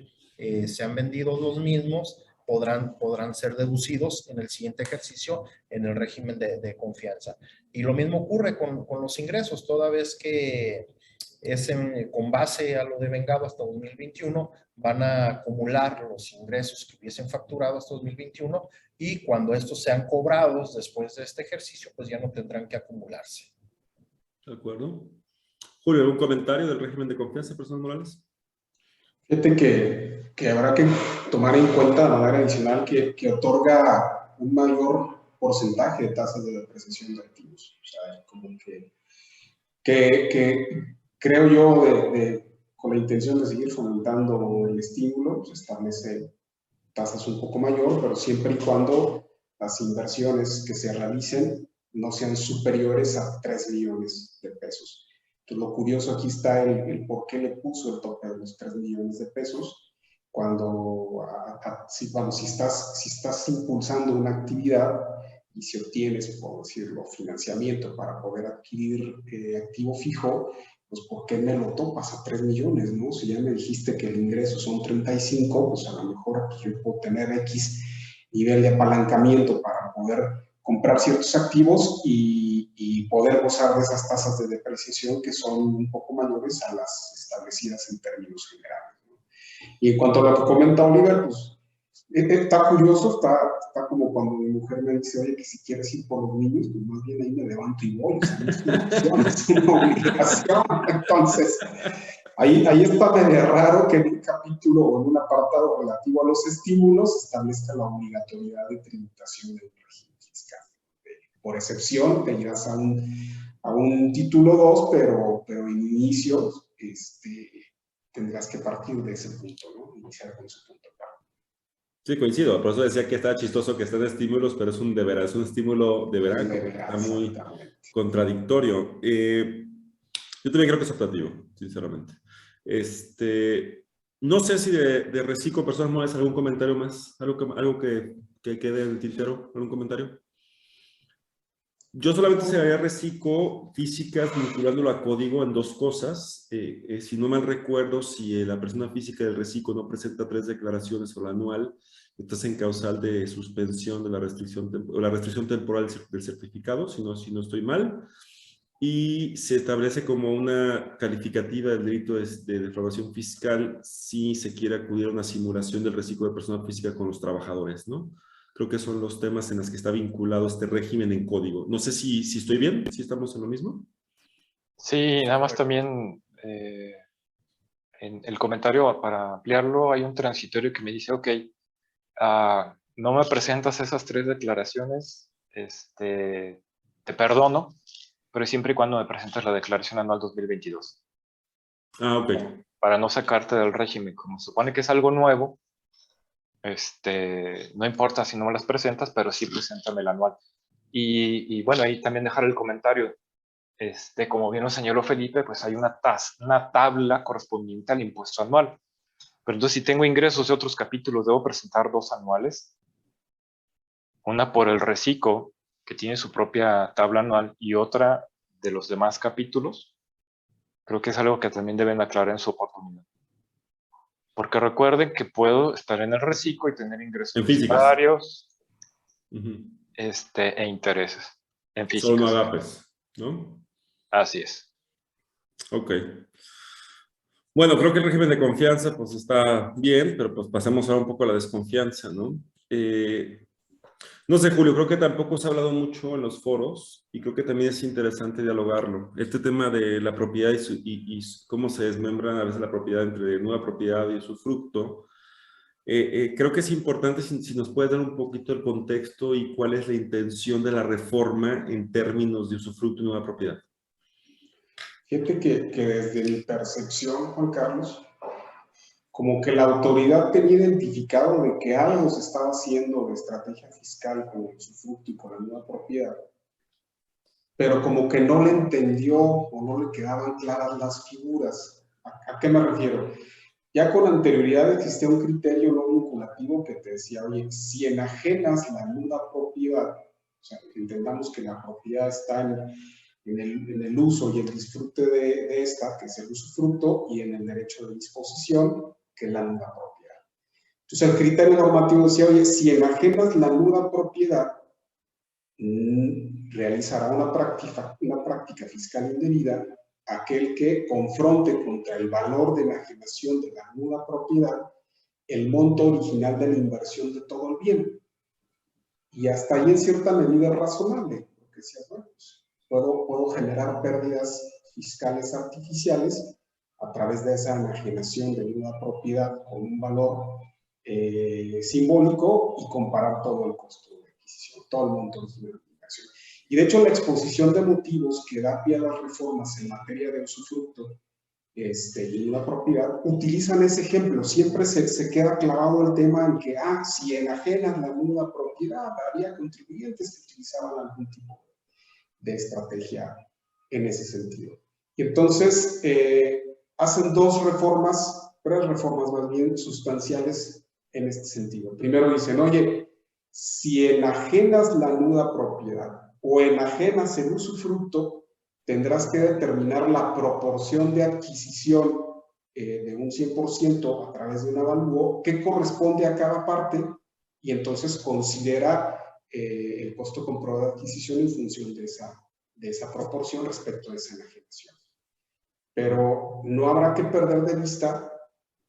se han vendido los mismos, podrán ser deducidos en el siguiente ejercicio en el régimen de confianza. Y lo mismo ocurre con los ingresos, toda vez que es con base a lo devengado hasta 2021, van a acumular los ingresos que hubiesen facturado hasta 2021 y cuando estos sean cobrados después de este ejercicio, pues ya no tendrán que acumularse. De acuerdo. Julio, ¿algún comentario del régimen de confianza de personas morales? Fíjate que habrá que tomar en cuenta de manera adicional que otorga un mayor porcentaje de tasas de depreciación de activos. O sea, como que creo yo, con la intención de seguir fomentando el estímulo, se establece tasas un poco mayor, pero siempre y cuando las inversiones que se realicen no sean superiores a 3 millones de pesos. Entonces, lo curioso aquí está el por qué le puso el tope de los 3 millones de pesos, cuando, si estás impulsando una actividad y si obtienes, por decirlo, financiamiento para poder adquirir activo fijo, pues ¿por qué me lo topas a 3 millones, no? Si ya me dijiste que el ingreso son 35, pues a lo mejor yo puedo tener X nivel de apalancamiento para poder comprar ciertos activos y poder gozar de esas tasas de depreciación que son un poco mayores a las establecidas en términos generales, ¿no? Y en cuanto a lo que comenta Oliver, pues está curioso, está como cuando mi mujer me dice, oye, que si quieres ir por los niños, pues más bien ahí me levanto y voy, o sea, no es una opción, es una obligación. Entonces, ahí está medio raro que en un capítulo o en un apartado relativo a los estímulos establezca la obligatoriedad de tributación del régimen fiscal. Por excepción, te irás a un título 2, pero en inicio tendrás que partir de ese punto, ¿no? Iniciar con ese punto. Sí, coincido. Por eso decía que está chistoso que estén estímulos, pero es un deberá, es un estímulo deberá, está muy contradictorio. Yo también creo que es optativo, sinceramente. No sé si de Reciclo Personas Morales algún comentario más, algo que quede en el tintero, algún comentario. Yo solamente sería Reciclo físicas vinculándolo a código en dos cosas. Si no mal recuerdo, si la persona física del Reciclo no presenta 3 declaraciones o la anual, estás en causal de suspensión de la restricción temporal del certificado, si no estoy mal. Y se establece como una calificativa del delito de defraudación fiscal si se quiere acudir a una simulación del reciclo de persona física con los trabajadores, ¿no? Creo que son los temas en los que está vinculado este régimen en código. No sé si estoy bien, si estamos en lo mismo. Sí, nada más también en el comentario, para ampliarlo, hay un transitorio que me dice, ok, no me presentas esas 3 declaraciones, te perdono, pero siempre y cuando me presentes la declaración anual 2022. Ok. Para no sacarte del régimen. Como se supone que es algo nuevo, no importa si no me las presentas, pero sí preséntame el anual. Y bueno, ahí también dejar el comentario. Como bien lo señaló Felipe, pues hay una tabla correspondiente al impuesto anual. Pero entonces, si tengo ingresos de otros capítulos, debo presentar 2 anuales. Una por el reciclo, que tiene su propia tabla anual, y otra de los demás capítulos. Creo que es algo que también deben aclarar en su oportunidad. Porque recuerden que puedo estar en el reciclo y tener ingresos En físicas. societarios Uh-huh. e intereses en físicas. Solo no agapes, ¿no? Así es. Ok. Bueno, creo que el régimen de confianza pues está bien, pero pues pasemos ahora un poco a la desconfianza, ¿no? No sé, Julio, creo que tampoco se ha hablado mucho en los foros y creo que también es interesante dialogarlo. Este tema de la propiedad y cómo se desmembra a veces la propiedad entre nueva propiedad y usufructo. Creo que es importante si nos puedes dar un poquito el contexto y cuál es la intención de la reforma en términos de usufructo y nueva propiedad. Fíjate que desde mi percepción, Juan Carlos, como que la autoridad tenía identificado de que algo se estaba haciendo de estrategia fiscal con el usufructo y con la nueva propiedad, pero como que no le entendió o no le quedaban claras las figuras. ¿A qué me refiero? Ya con anterioridad existía un criterio no vinculativo que te decía, oye, si enajenas la nuda propiedad, o sea, entendamos que la propiedad está en el uso y el disfrute de esta, que es el usufructo, y en el derecho de disposición, que es la nuda propiedad. Entonces el criterio normativo decía, oye, si enajenas la nuda propiedad, realizará una práctica fiscal indebida aquel que confronte contra el valor de enajenación de la nuda propiedad el monto original de la inversión de todo el bien. Y hasta ahí en cierta medida es razonable, porque si bueno, pues, puedo generar pérdidas fiscales artificiales a través de esa enajenación de una propiedad con un valor simbólico y comparar todo el costo de adquisición, todo el monto de la aplicación. Y de hecho la exposición de motivos que da pie a las reformas en materia de usufructo y una propiedad, utilizan ese ejemplo. Siempre se queda clavado el tema en que, si enajenas la nuda propiedad, había contribuyentes que utilizaban algún tipo de estrategia en ese sentido. Y entonces hacen tres reformas más bien sustanciales en este sentido. Primero dicen, oye, si enajenas la nuda propiedad o enajenas el usufructo, tendrás que determinar la proporción de adquisición de un 100% a través de un avalúo que corresponde a cada parte y entonces considera el costo comprobado de adquisición en función de esa proporción respecto a esa enajenación. Pero no habrá que perder de vista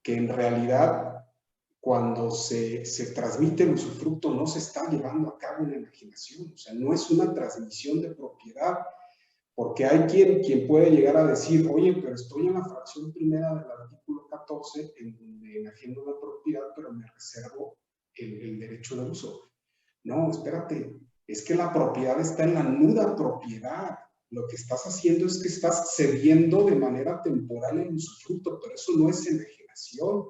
que en realidad cuando se transmite el usufructo no se está llevando a cabo una enajenación, o sea, no es una transmisión de propiedad, porque hay quien puede llegar a decir, oye, pero estoy en la fracción primera del artículo 14 en donde enajeno la propiedad, pero me reservo el derecho de uso. No, espérate, es que la propiedad está en la nuda propiedad. Lo que estás haciendo es que estás cediendo de manera temporal el usufructo, pero eso no es enajenación.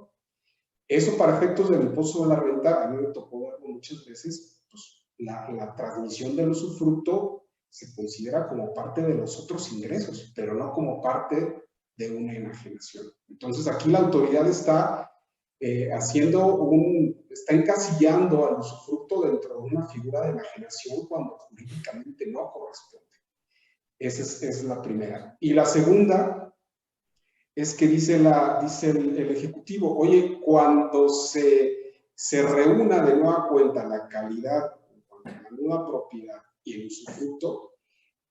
Eso para efectos del impuesto de la renta, a mí me tocó verlo muchas veces, pues la transmisión del usufructo se considera como parte de los otros ingresos, pero no como parte de una enajenación. Entonces aquí la autoridad está está encasillando al usufructo dentro de una figura de enajenación cuando jurídicamente no corresponde. Esa es la primera. Y la segunda es que dice el Ejecutivo, oye, cuando se reúna de nueva cuenta la calidad, la nueva propiedad y el usufructo,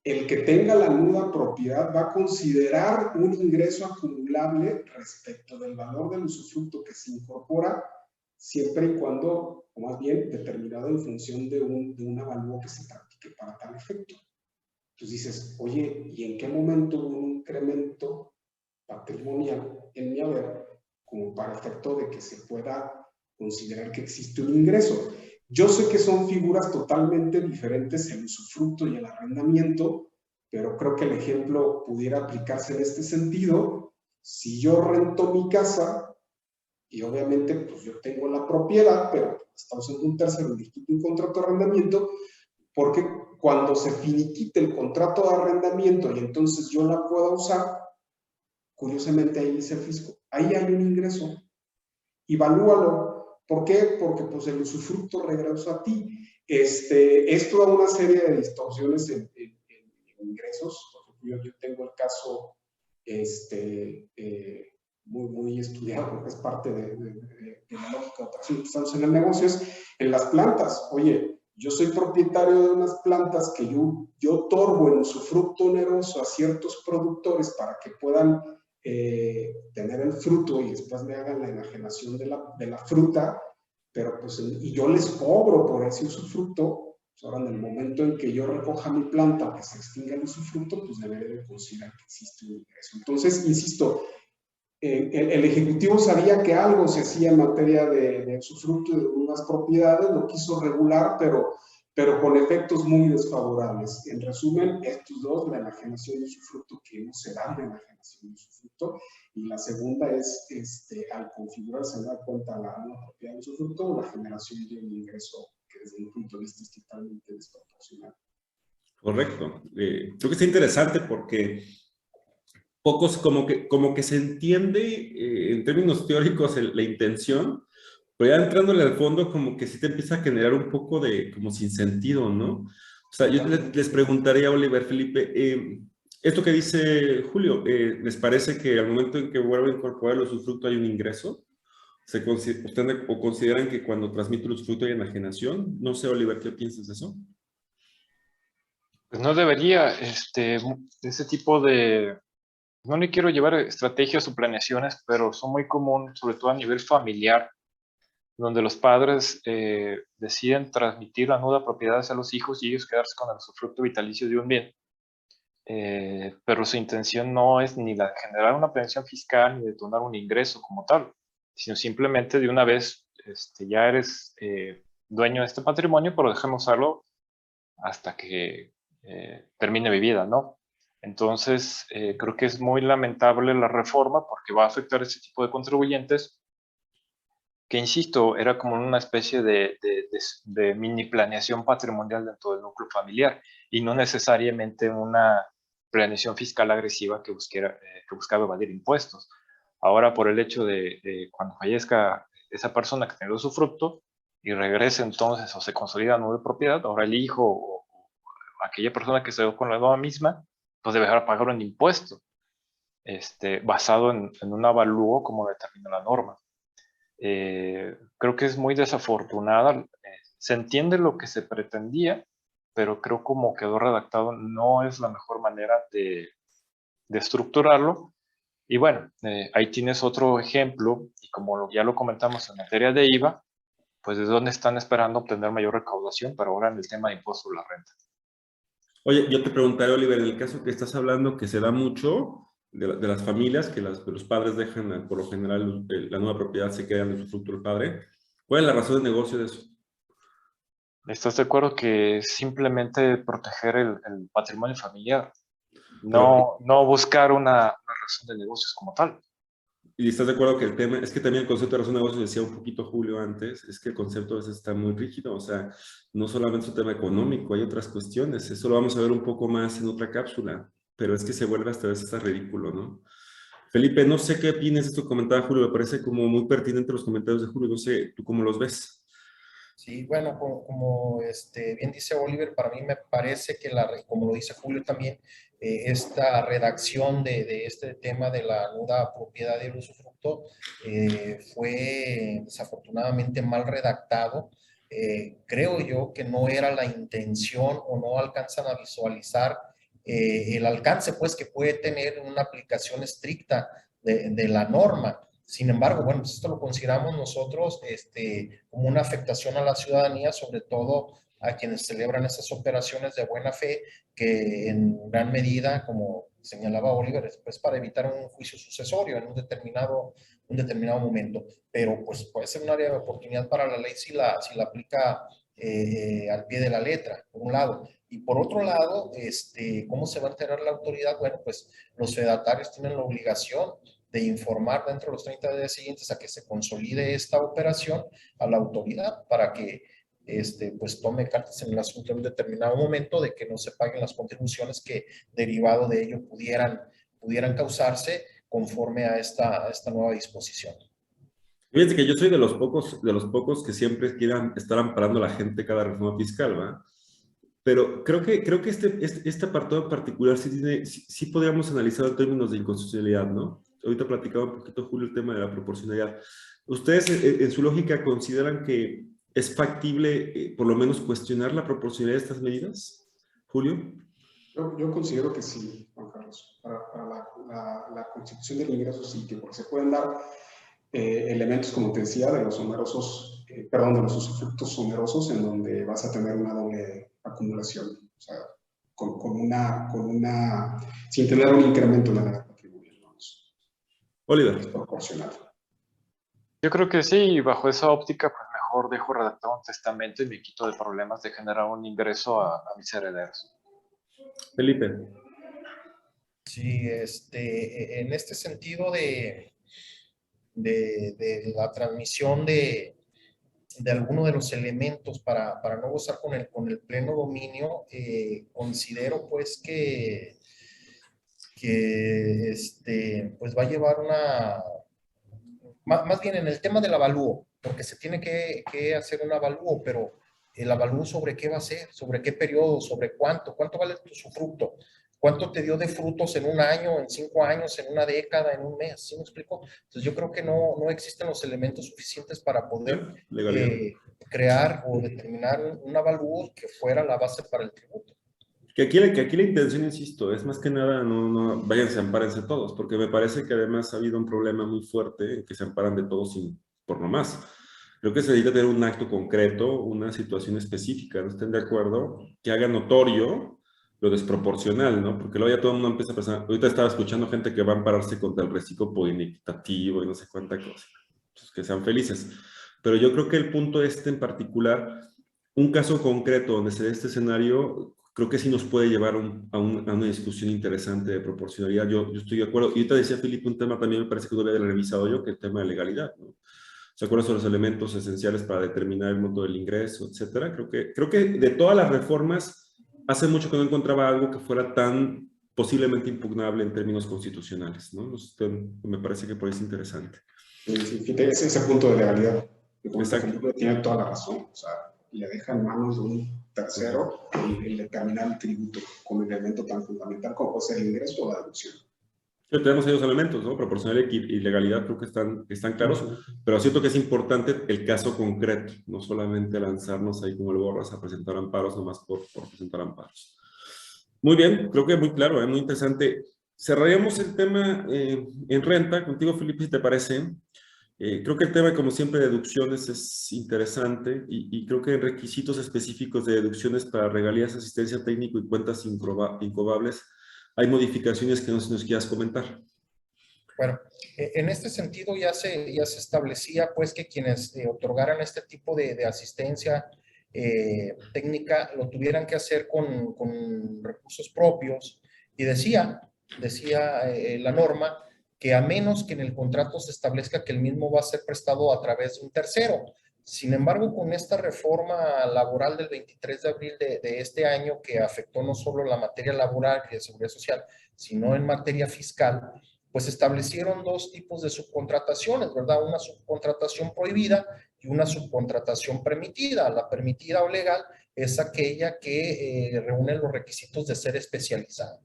el que tenga la nuda propiedad va a considerar un ingreso acumulable respecto del valor del usufructo que se incorpora, siempre y cuando, o más bien, determinado en función de un avalúo que se practique para tal efecto. Entonces dices, oye, ¿y en qué momento hubo un incremento patrimonial en mi haber como para efecto de que se pueda considerar que existe un ingreso? Yo sé que son figuras totalmente diferentes el usufructo y el arrendamiento, pero creo que el ejemplo pudiera aplicarse en este sentido. Si yo rento mi casa, y obviamente pues yo tengo la propiedad, pero estamos en un tercero, un contrato de arrendamiento, porque cuando se finiquite el contrato de arrendamiento y entonces yo la pueda usar, curiosamente ahí dice el fisco, ahí hay un ingreso, evalúalo. ¿Por qué? Porque pues el usufructo regresa a ti. Es toda una serie de distorsiones en ingresos. Por ejemplo, yo tengo el caso muy estudiado, porque es parte de la lógica de otras circunstancias en el negocio, es en las plantas. Oye, yo soy propietario de unas plantas que yo otorgo en usufructo oneroso a ciertos productores para que puedan tener el fruto y después me hagan la enajenación de la fruta, pero pues, y yo les cobro por ese usufructo. Pues ahora en el momento en que yo recoja mi planta que se extinga el usufructo, pues deberé de considerar que existe un ingreso. Entonces, insisto, el Ejecutivo sabía que algo se hacía en materia de usufructo de unas propiedades, lo quiso regular, pero con efectos muy desfavorables. En resumen, estos dos, la enajenación de usufructo, que no se da una enajenación de usufructo, y la segunda es, al configurarse, dar cuenta la propiedad de usufructo, la generación de un ingreso que desde mi punto de vista es totalmente desproporcional. Correcto. Creo que está interesante porque pocos, como que se entiende en términos teóricos la intención, pero ya entrándole al fondo como que sí te empieza a generar un poco de como sin sentido, ¿no? O sea, yo les preguntaría a Oliver, Felipe, esto que dice Julio, ¿les parece que al momento en que vuelva a incorporar el usufructo hay un ingreso? ¿Ustedes o consideran que cuando transmite el usufructo hay enajenación? No sé, Oliver, ¿qué piensas de eso? Pues no debería, ese tipo de, no le quiero llevar estrategias o planeaciones, pero son muy comunes, sobre todo a nivel familiar, donde los padres deciden transmitir la nuda propiedad a los hijos y ellos quedarse con el usufructo vitalicio de un bien. pero su intención no es ni la de generar una prevención fiscal ni de detonar un ingreso como tal, sino simplemente de una vez ya eres dueño de este patrimonio, pero déjame usarlo hasta que termine mi vida, ¿no? Entonces, creo que es muy lamentable la reforma porque va a afectar a ese tipo de contribuyentes que, insisto, era como una especie de mini planeación patrimonial dentro del núcleo familiar y no necesariamente una planeación fiscal agresiva que buscaba evadir impuestos. Ahora, por el hecho de cuando fallezca esa persona que generó su fruto y regrese entonces o se consolida nueva propiedad, ahora el hijo o aquella persona que se quedó con la nueva misma, pues debe dejar pagar un impuesto basado en un avalúo como determina la norma. Creo que es muy desafortunada. Se entiende lo que se pretendía, pero creo como quedó redactado no es la mejor manera de estructurarlo. Y bueno, ahí tienes otro ejemplo, y como ya lo comentamos en materia de IVA, pues de dónde están esperando obtener mayor recaudación, pero ahora en el tema de impuesto a la renta. Oye, yo te preguntaré, Oliver, en el caso que estás hablando, que se da mucho de las familias, que los padres dejan, por lo general, la nueva propiedad se queda en el fruto del padre. ¿Cuál es la razón de negocio de eso? ¿Estás de acuerdo que es simplemente proteger el patrimonio familiar? Pero, No buscar una razón de negocios como tal. ¿y estás de acuerdo que el tema, es que también el concepto de razón de negocio, decía un poquito Julio antes, es que el concepto a veces está muy rígido, o sea, no solamente es un tema económico, hay otras cuestiones, eso lo vamos a ver un poco más en otra cápsula, pero es que se vuelve hasta a veces hasta ridículo, ¿no? Felipe, no sé qué opinas de esto que comentaba Julio, me parece como muy pertinente los comentarios de Julio, no sé, ¿tú cómo los ves? Sí, bueno, como bien dice Oliver, para mí me parece que, como lo dice Julio también, esta redacción de este tema de la nuda propiedad del usufructo fue desafortunadamente mal redactado. Creo yo que no era la intención o no alcanzan a visualizar el alcance pues que puede tener una aplicación estricta de la norma. Sin embargo, bueno, pues esto lo consideramos nosotros como una afectación a la ciudadanía, sobre todo a quienes celebran esas operaciones de buena fe, que en gran medida, como señalaba Oliver, es pues para evitar un juicio sucesorio en un determinado momento. Pero pues puede ser un área de oportunidad para la ley si la aplica al pie de la letra, por un lado. Y por otro lado, ¿cómo se va a enterar la autoridad? Bueno, pues los fedatarios tienen la obligación de informar dentro de los 30 días siguientes a que se consolide esta operación a la autoridad para que pues tome cartas en el asunto en un determinado momento de que no se paguen las contribuciones que derivado de ello pudieran causarse conforme a esta nueva disposición. Fíjense que yo soy de los pocos que siempre quieran estar amparando a la gente cada reforma fiscal, ¿va? Pero creo que este apartado en particular sí podríamos analizar en términos de inconstitucionalidad, ¿no? Ahorita platicaba un poquito, Julio, el tema de la proporcionalidad. ¿Ustedes, en su lógica, consideran que es factible, por lo menos, cuestionar la proporcionalidad de estas medidas? Julio. Yo considero que sí, Juan Carlos. Para la constitución del ingreso sí, que porque se pueden dar elementos, como te decía, de los onerosos, de los usufructos onerosos, en donde vas a tener una doble acumulación, o sea, sin tener un incremento en la edad patrimonial, vamos. Oliver. Es proporcional. Yo creo que sí, bajo esa óptica, pues mejor dejo redactado un testamento y me quito de problemas de generar un ingreso a mis herederos. Felipe. Sí, en este sentido de la transmisión de alguno de los elementos para no gozar con el pleno dominio, considero pues que pues va a llevar más bien en el tema del avalúo, porque se tiene que hacer un avalúo, pero el avalúo sobre qué va a ser, sobre qué periodo, sobre cuánto vale su fruto, cuánto te dio de frutos en un año, en 5 años, en una década, en un mes, ¿sí me explico? Entonces yo creo que no existen los elementos suficientes para poder crear o determinar un avalúo que fuera la base para el tributo. Que aquí la intención, insisto, es más que nada, no váyanse, ampárense todos, porque me parece que además ha habido un problema muy fuerte en que se amparan de todos por nomás. Creo que se necesita tener un acto concreto, una situación específica, ¿no estén de acuerdo? Que haga notorio lo desproporcional, ¿no? Porque luego ya todo el mundo empieza a pensar, ahorita estaba escuchando gente que va a ampararse contra el recíproco inequitativo y no sé cuánta cosa, pues que sean felices. Pero yo creo que el punto en particular, un caso concreto donde se dé este escenario, creo que sí nos puede llevar a una discusión interesante de proporcionalidad. Yo estoy de acuerdo. Y ahorita decía Felipe un tema también, me parece que no lo había revisado yo, que el tema de legalidad, ¿no? ¿Se acuerdan sobre los elementos esenciales para determinar el monto del ingreso, etcétera? Creo que de todas las reformas, hace mucho que no encontraba algo que fuera tan posiblemente impugnable en términos constitucionales, ¿no? Me parece que por ahí es interesante. Sí, fíjate, ese punto de legalidad. Exacto. Felipe tiene toda la razón. O sea, le deja en manos de un tercero el determinar el tributo como elemento tan fundamental como puede ser el ingreso o la deducción. Tenemos esos elementos, ¿no? Proporcionalidad y legalidad creo que están claros, pero siento que es importante el caso concreto, no solamente lanzarnos ahí como el borras a presentar amparos nomás por presentar amparos. Muy bien, creo que muy claro, muy interesante. Cerraríamos el tema en renta, contigo Felipe, si te parece. Creo que el tema, como siempre, de deducciones es interesante y creo que en requisitos específicos de deducciones para regalías, asistencia técnico y cuentas incobrables, hay modificaciones que nos quieras comentar. Bueno, en este sentido ya se establecía pues que quienes otorgaran este tipo de asistencia técnica lo tuvieran que hacer con recursos propios y decía la norma que a menos que en el contrato se establezca que el mismo va a ser prestado a través de un tercero. Sin embargo, con esta reforma laboral del 23 de abril de este año que afectó no solo la materia laboral y de seguridad social, sino en materia fiscal, pues establecieron dos tipos de subcontrataciones, ¿verdad? Una subcontratación prohibida y una subcontratación permitida. La permitida o legal es aquella que reúne los requisitos de ser especializada.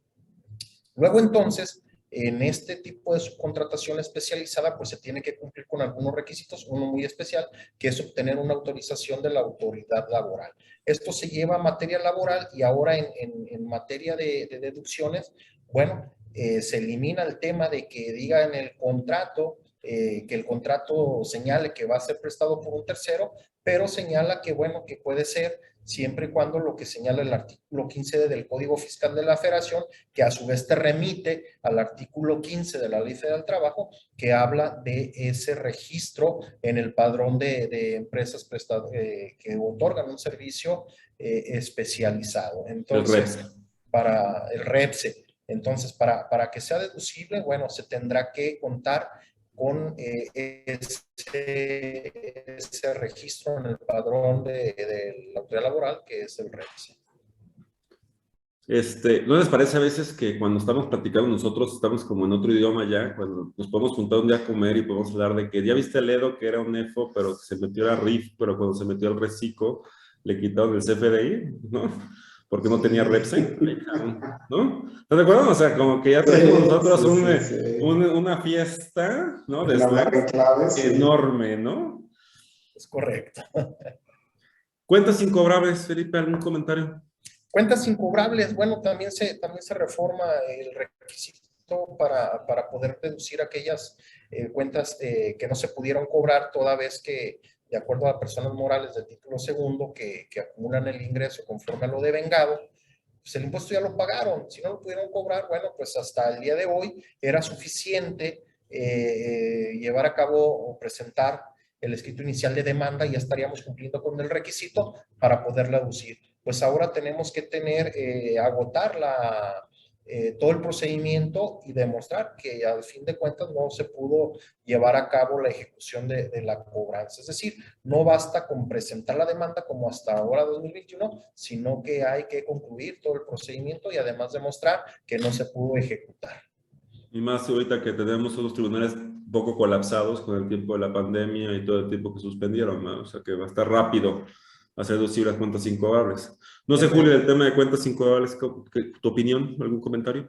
Luego entonces, en este tipo de subcontratación especializada, pues se tiene que cumplir con algunos requisitos, uno muy especial, que es obtener una autorización de la autoridad laboral. Esto se lleva a materia laboral y ahora en materia de deducciones, bueno, se elimina el tema de que diga en el contrato, que el contrato señale que va a ser prestado por un tercero, pero señala que, bueno, que puede ser siempre y cuando lo que señala el artículo 15 del Código Fiscal de la Federación, que a su vez te remite al artículo 15 de la Ley Federal del Trabajo, que habla de ese registro en el padrón de empresas que otorgan un servicio especializado. Entonces, para el REPSE. Entonces, para que sea deducible, bueno, se tendrá que contar con ese registro en el padrón de la autoridad laboral, que es el REPSE. ¿No les parece a veces que cuando estamos platicando nosotros estamos como en otro idioma ya? Cuando nos podemos juntar un día a comer y podemos hablar de que ya viste el EDO que era un EFO, pero que se metió a RIF, pero cuando se metió al RECICO le quitaron el CFDI, ¿no? Porque no tenía REPSE, ¿no? ¿Estás de acuerdo? O sea, como que ya tenemos nosotros una fiesta, ¿no? De claves enorme, ¿no? Es correcto. Cuentas incobrables, Felipe, ¿algún comentario? Cuentas incobrables, bueno, también se reforma el requisito para poder deducir aquellas cuentas que no se pudieron cobrar toda vez que, de acuerdo a personas morales del título segundo que acumulan el ingreso conforme a lo devengado, pues el impuesto ya lo pagaron. Si no lo pudieron cobrar, bueno, pues hasta el día de hoy era suficiente llevar a cabo o presentar el escrito inicial de demanda y ya estaríamos cumpliendo con el requisito para poderla deducir. Pues ahora tenemos que agotar todo el procedimiento y demostrar que al fin de cuentas no se pudo llevar a cabo la ejecución de la cobranza. Es decir, no basta con presentar la demanda como hasta ahora 2021, sino que hay que concluir todo el procedimiento y además demostrar que no se pudo ejecutar. Y más ahorita que tenemos unos tribunales un poco colapsados con el tiempo de la pandemia y todo el tiempo que suspendieron, ¿no? O sea que va a estar rápido hacer deducir las cuentas incobrables. No sé, Julio, el tema de cuentas incobrables, ¿tu opinión? ¿Algún comentario?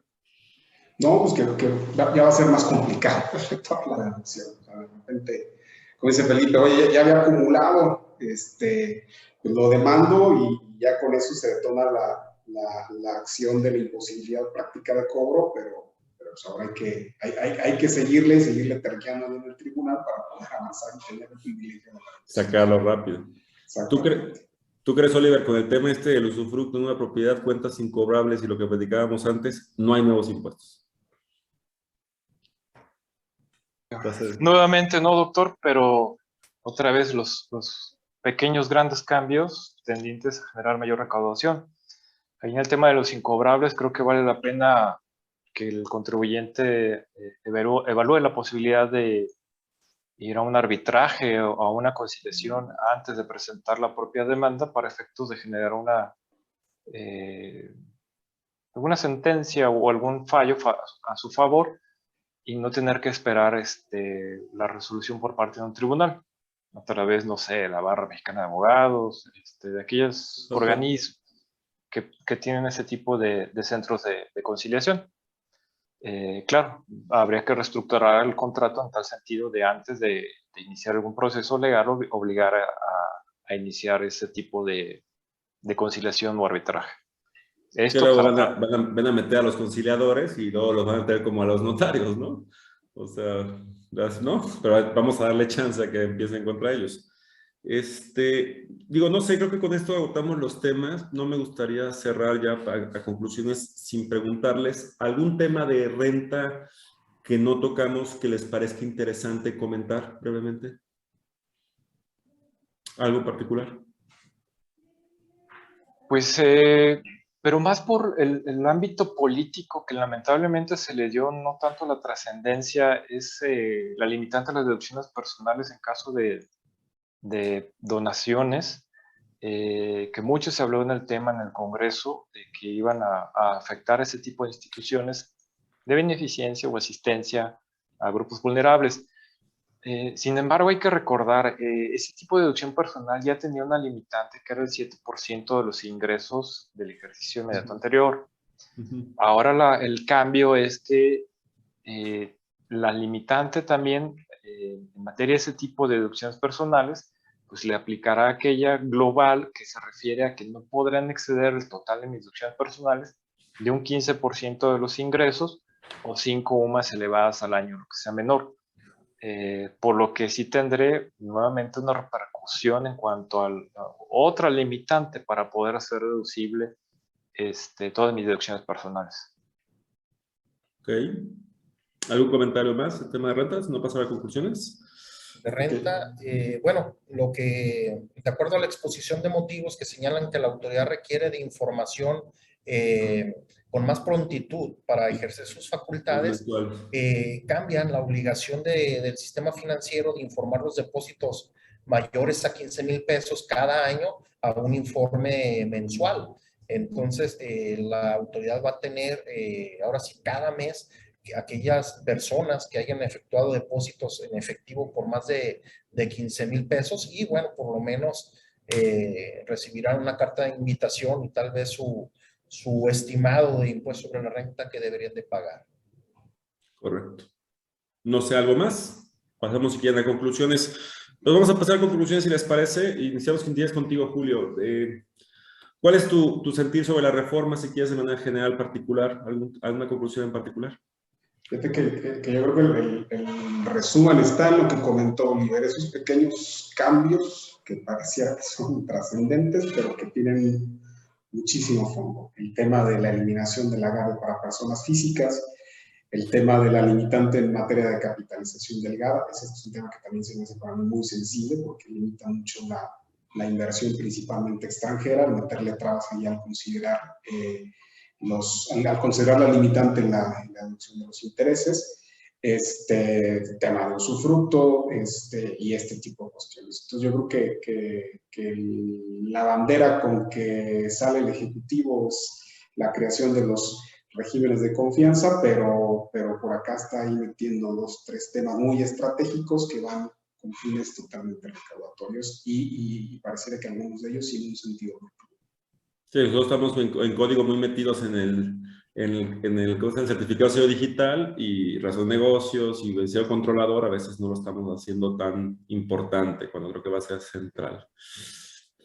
No, pues que ya va a ser más complicado efectuar la deducción. O sea, de repente, como dice Felipe, oye, ya había acumulado, pues lo demando y ya con eso se detona la acción de la imposibilidad práctica de cobro, pero pues ahora hay que seguirle terqueando en el tribunal para poder avanzar y tener el privilegio de la deducción. Sacarlo rápido. ¿Tú crees, Oliver, con el tema este del usufructo en una propiedad, cuentas incobrables y lo que platicábamos antes, no hay nuevos impuestos? Nuevamente no, doctor, pero otra vez los pequeños grandes cambios tendientes a generar mayor recaudación. Ahí en el tema de los incobrables creo que vale la pena que el contribuyente evalúe la posibilidad de ir a un arbitraje o a una conciliación antes de presentar la propia demanda para efectos de generar alguna sentencia o algún fallo a su favor y no tener que esperar la resolución por parte de un tribunal, a través, no sé, de la Barra Mexicana de Abogados, de aquellos organismos que tienen ese tipo de centros de conciliación. Claro, habría que reestructurar el contrato en tal sentido de antes de iniciar algún proceso legal, obligar a iniciar ese tipo de conciliación o arbitraje. Que luego van a meter a los conciliadores y luego los van a meter como a los notarios, ¿no? O sea, ¿no? Pero vamos a darle chance a que empiecen contra ellos. Digo, no sé, creo que con esto agotamos los temas. No me gustaría cerrar ya a conclusiones sin preguntarles algún tema de renta que no tocamos que les parezca interesante comentar brevemente. ¿Algo en particular? Pues, pero más por el ámbito político que lamentablemente se le dio no tanto la trascendencia, es la limitante a las deducciones personales en caso de donaciones, que mucho se habló en el tema en el Congreso, de que iban a afectar ese tipo de instituciones de beneficencia o asistencia a grupos vulnerables. Sin embargo, hay que recordar, ese tipo de deducción personal ya tenía una limitante que era el 7% de los ingresos del ejercicio inmediato anterior. Ahora el cambio es que la limitante también en materia de ese tipo de deducciones personales, pues le aplicará aquella global que se refiere a que no podrán exceder el total de mis deducciones personales de un 15% de los ingresos o 5 UMAS elevadas al año, lo que sea menor. Por lo que sí tendré nuevamente una repercusión en cuanto a otra limitante para poder hacer deducible todas mis deducciones personales. Ok. ¿Algún comentario más? ¿El tema de rentas? ¿No pasar a conclusiones? De renta, bueno, de acuerdo a la exposición de motivos que señalan que la autoridad requiere de información con más prontitud para ejercer sus facultades, cambian la obligación del sistema financiero de informar los depósitos mayores a 15,000 pesos cada año a un informe mensual. Entonces, la autoridad va a tener, ahora sí, cada mes, aquellas personas que hayan efectuado depósitos en efectivo por más de 15,000 pesos y bueno, por lo menos recibirán una carta de invitación y tal vez su estimado de impuesto sobre la renta que deberían de pagar. Correcto. No sé, ¿algo más? Pasamos si quieren a conclusiones. Nos vamos a pasar a conclusiones si les parece. Iniciamos contigo, Julio. ¿Cuál es tu sentir sobre la reforma, si quieres de manera general, particular? ¿Alguna conclusión en particular? Fíjate que yo creo que el resumen está en lo que comentó Oliver, esos pequeños cambios que pareciera que son trascendentes, pero que tienen muchísimo fondo. El tema de la eliminación del agave para personas físicas, el tema de la limitante en materia de capitalización del GABA, ese es un tema que también se me hace para mí muy sensible porque limita mucho la inversión principalmente extranjera, al meterle trabas ahí al considerar la limitante en la deducción de los intereses, tema de usufructo y este tipo de cuestiones. Entonces yo creo que la bandera con que sale el Ejecutivo es la creación de los regímenes de confianza, pero por acá está ahí metiendo 2 o 3 temas muy estratégicos que van con fines totalmente recaudatorios y pareciera que algunos de ellos tienen un sentido. Sí, nosotros estamos en código muy metidos en el certificado de sello digital y razón de negocios y el sello controlador. A veces no lo estamos haciendo tan importante cuando creo que va a ser central.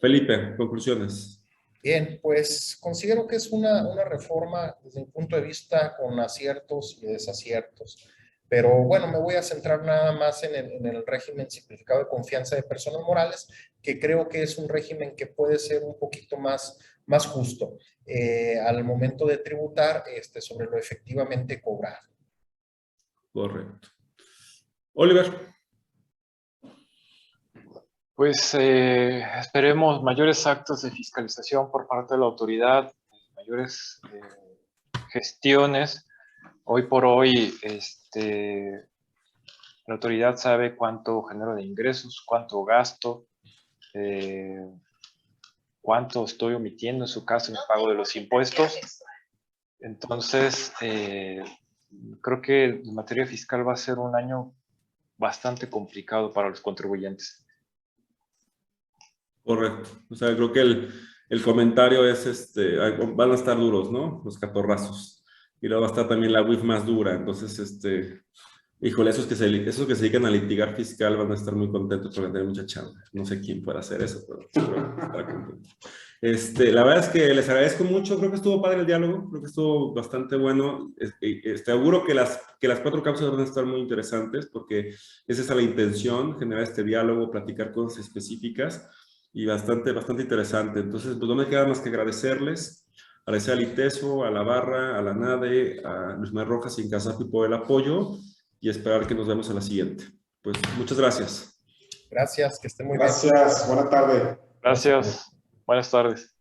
Felipe, conclusiones. Bien, pues considero que es una reforma desde mi punto de vista con aciertos y desaciertos. Pero bueno, me voy a centrar nada más en el régimen simplificado de confianza de personas morales, que creo que es un régimen que puede ser un poquito más justo al momento de tributar sobre lo efectivamente cobrado. Correcto. Oliver. Pues esperemos mayores actos de fiscalización por parte de la autoridad, mayores gestiones. Hoy por hoy, la autoridad sabe cuánto genero de ingresos, cuánto gasto, cuánto estoy omitiendo en su caso en el pago de los impuestos. Entonces, creo que en materia fiscal va a ser un año bastante complicado para los contribuyentes. Correcto. O sea, creo que el comentario es, van a estar duros, ¿no? Los catorrazos. Y luego va a estar también la WIF más dura. Entonces, híjole, esos que se dedican a litigar fiscal van a estar muy contentos porque tienen mucha chamba. No sé quién puede hacer eso, pero estará contento. La verdad es que les agradezco mucho. Creo que estuvo padre el diálogo. Creo que estuvo bastante bueno. Seguro que las 4 cápsulas van a estar muy interesantes porque esa es la intención, generar este diálogo, platicar cosas específicas y bastante interesante. Entonces, pues no me queda más que agradecerles. Agradecer al ITESO, a la Barra, a la NADE, a Luis Manuel Rojas y Incasapi por el apoyo y esperar que nos vemos a la siguiente. Pues muchas gracias. Gracias, que estén muy bien. Gracias, buena tarde. Gracias, buenas tardes.